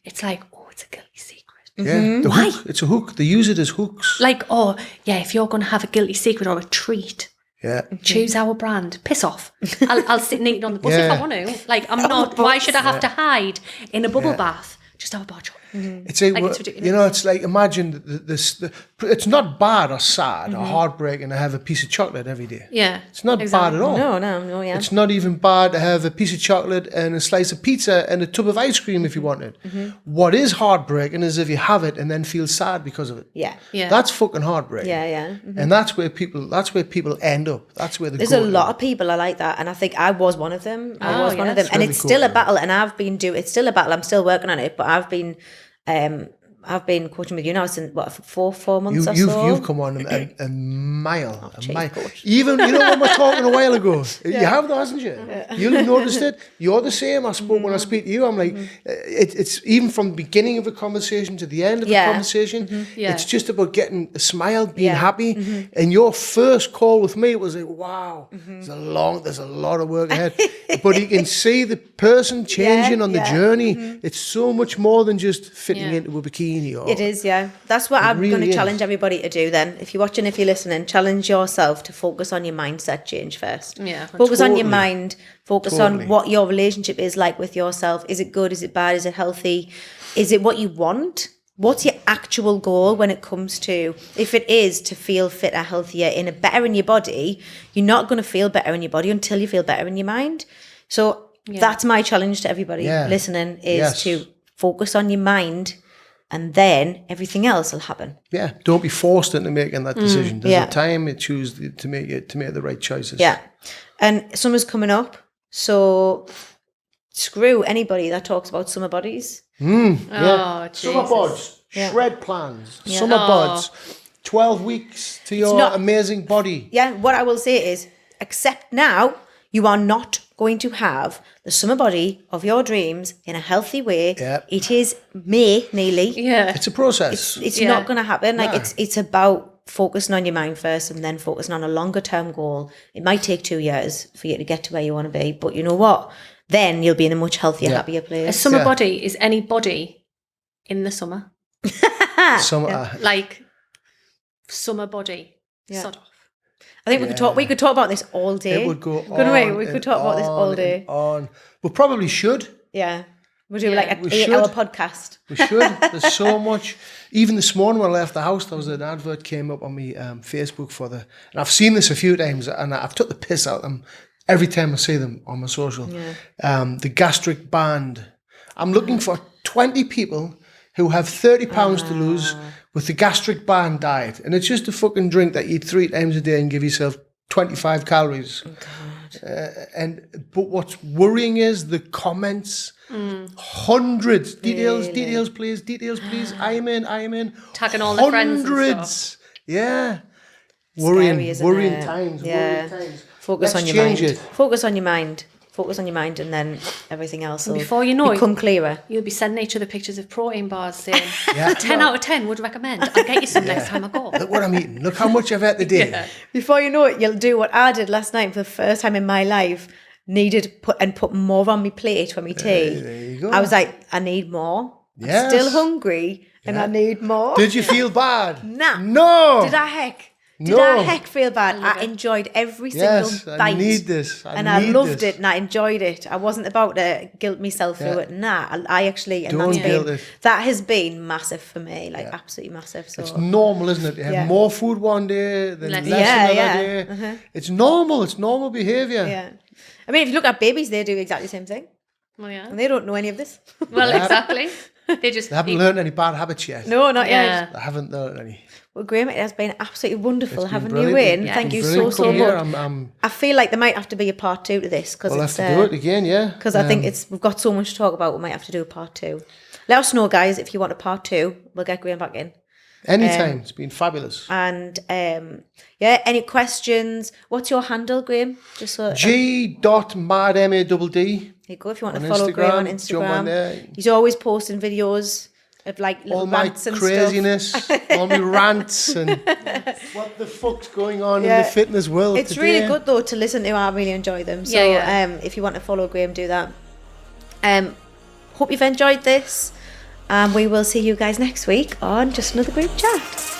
S3: It's like, oh, it's a guilty secret.
S2: Yeah, the
S3: Why?
S2: hook. It's a hook. They use it as hooks.
S3: Like, oh yeah, if you're going to have a guilty secret or a treat,
S2: Yeah.
S3: choose our brand. Piss off. I'll sit and eat it on the bus if I want to. Like, I'm not. Why should I have to hide in a bubble bath? Just have a bar chocolate.
S2: It's
S3: ridiculous.
S2: you know, it's like, imagine this. It's not bad or sad or heartbreaking to have a piece of chocolate every day.
S3: Yeah,
S2: It's not bad at all.
S1: No, yeah.
S2: It's not even bad to have a piece of chocolate and a slice of pizza and a tub of ice cream if you wanted. What is heartbreaking is if you have it and then feel sad because of it.
S1: Yeah.
S3: Yeah.
S2: That's fucking heartbreaking.
S1: Yeah.
S2: And that's where people end up. That's where they
S1: There's
S2: go.
S1: a lot of people are like that, and I think I was one of them. I was one of them,
S3: that's
S1: and
S2: really
S1: it's still a
S2: cool.
S1: battle. And it's still a battle. I'm still working on it, but I've been coaching with you now since what, four months or so.
S2: You've come on a mile.
S1: cheers,
S2: A mile.
S1: coach.
S2: Even, you know, when we're talking a while ago, you have though, hasn't you? You'll have noticed it. You're the same. When I speak to you, I'm like, it's even from the beginning of a conversation to the end of the conversation.
S3: Yeah.
S2: It's just about getting a smile, being
S1: Yeah.
S2: happy. And your first call with me was like, wow, there's a lot of work ahead. But you can see the person changing on the journey. It's so much more than just fitting into a bikini. Or,
S1: It is, yeah. That's what I'm going
S2: really
S1: to
S2: is.
S1: challenge everybody to do then. If you're watching, if you're listening, challenge yourself to focus on your mindset change first.
S3: Yeah.
S1: Focus on your
S2: Totally.
S1: mind. Focus on what your relationship is like with yourself. Is it good? Is it bad? Is it healthy? Is it what you want? What's your actual goal when it comes to, if it is to feel fitter, healthier, better in your body, you're not going to feel better in your body until you feel better in your mind. So that's my challenge to everybody listening is to focus on your mind, and then everything else will happen.
S2: Yeah, don't be forced into making that decision. There's
S1: yeah.
S2: a time to choose to make the right choices.
S1: Yeah. And summer's coming up, so screw anybody that talks about summer bodies.
S3: Oh,
S2: Summer
S3: Jesus.
S2: bods, shred plans, summer bods, 12 weeks to your
S1: not-
S2: amazing body.
S1: Yeah, what I will say is, except now, you are not going to have the summer body of your dreams in a healthy way.
S2: Yeah.
S1: It is May, nearly.
S3: Yeah.
S2: It's a process.
S1: It's
S3: Yeah.
S1: not going to happen. Like
S2: No.
S1: it's about focusing on your mind first, and then focusing on a longer term goal. It might take 2 years for you to get to where you want to be, but you know what? Then you'll be in a much healthier, happier
S3: A
S1: place.
S3: summer
S2: Yeah.
S3: body is any body in the summer.
S2: Summer,
S3: Like, summer body. Sod off.
S1: I think we could talk about this all day.
S2: it would go
S1: Couldn't
S2: on.
S1: we? We could
S2: and
S1: talk about this all
S2: on
S1: day.
S2: and on. We probably should.
S1: Yeah. We'll do
S3: Yeah.
S1: like an
S2: We
S1: 8-hour
S2: should.
S1: podcast.
S2: We should. There's so much. Even this morning when I left the house, there was an advert came up on me Facebook for and I've seen this a few times, and I've took the piss out of them every time I see them on my social. The gastric band. I'm looking for 20 people who have 30 pounds to lose with the gastric band diet, and it's just a fucking drink that you eat 3 times a day and give yourself 25 calories.
S1: Oh,
S2: But what's worrying is the comments. Hundreds. Details, please. I am in.
S3: Tagging all the friends and
S2: Hundreds. Yeah.
S1: Scary, isn't
S2: Worrying
S1: it?
S2: times.
S1: Yeah.
S2: Worrying times.
S1: Focus
S2: Let's
S1: on your
S2: change
S1: mind.
S2: it.
S1: Focus on your mind. Focus on your mind, and then everything else will
S3: before you know it,
S1: become clearer.
S3: You'll be sending each other pictures of protein bars saying,
S2: Yeah.
S3: 10 out of 10 would recommend. I'll get you some next time I go.
S2: Look what I'm eating. Look how much I've had today.
S3: Yeah.
S1: Before you know it, you'll do what I did last night for the first time in my life. Put more on my plate for my tea.
S2: There you go.
S1: I was like, I need more.
S2: Yes.
S1: I'm still hungry, and I need more.
S2: Did you feel bad?
S1: Nah.
S2: No.
S1: Did I heck? Did
S2: No.
S1: I heck feel bad? I enjoyed every single
S2: Yes,
S1: bite.
S2: I need this.
S1: And I loved it, and I enjoyed it. I wasn't about to guilt myself through it. Nah, I actually, and
S2: Don't guilt it.
S1: that has been massive for me, like absolutely massive. So
S2: It's normal, isn't it? You have more food one day than less another day. It's normal. It's normal behaviour.
S1: yeah. I mean, if you look at babies, they do exactly the same thing,
S3: Well, yeah.
S1: and they don't know any of this.
S3: Well, exactly. They just
S2: They haven't learned any bad habits yet.
S1: No, not
S3: Yeah.
S1: yet.
S2: They haven't learned any.
S1: Well, Graham, it has been absolutely wonderful
S2: It's been
S1: having you
S2: brilliant.
S1: in.
S2: It's
S1: Thank
S2: been
S1: you
S2: brilliant
S1: so
S2: coming here.
S1: much. I feel like there might have to be a part 2 to this because
S2: We'll
S1: it's
S2: have to do it again, yeah.
S1: because I think we've got so much to talk about. We might have to do a part 2. Let us know, guys, if you want a part 2. We'll get Graham back in.
S2: Anytime. It's been fabulous.
S1: And any questions? What's your handle, Graham? Just so
S2: G.madmadd.
S1: there you go. If you want to
S2: on
S1: follow Graham on
S2: Instagram, jump on there.
S1: Instagram, he's always posting videos of like little
S2: All my
S1: rants and
S2: craziness, all my rants, and what the fuck's going on in the fitness world
S1: It's
S2: today.
S1: really good though to listen to. I really enjoy them. So if you want to follow Graham, do that. Hope you've enjoyed this, and we will see you guys next week on Just Another Group Chat.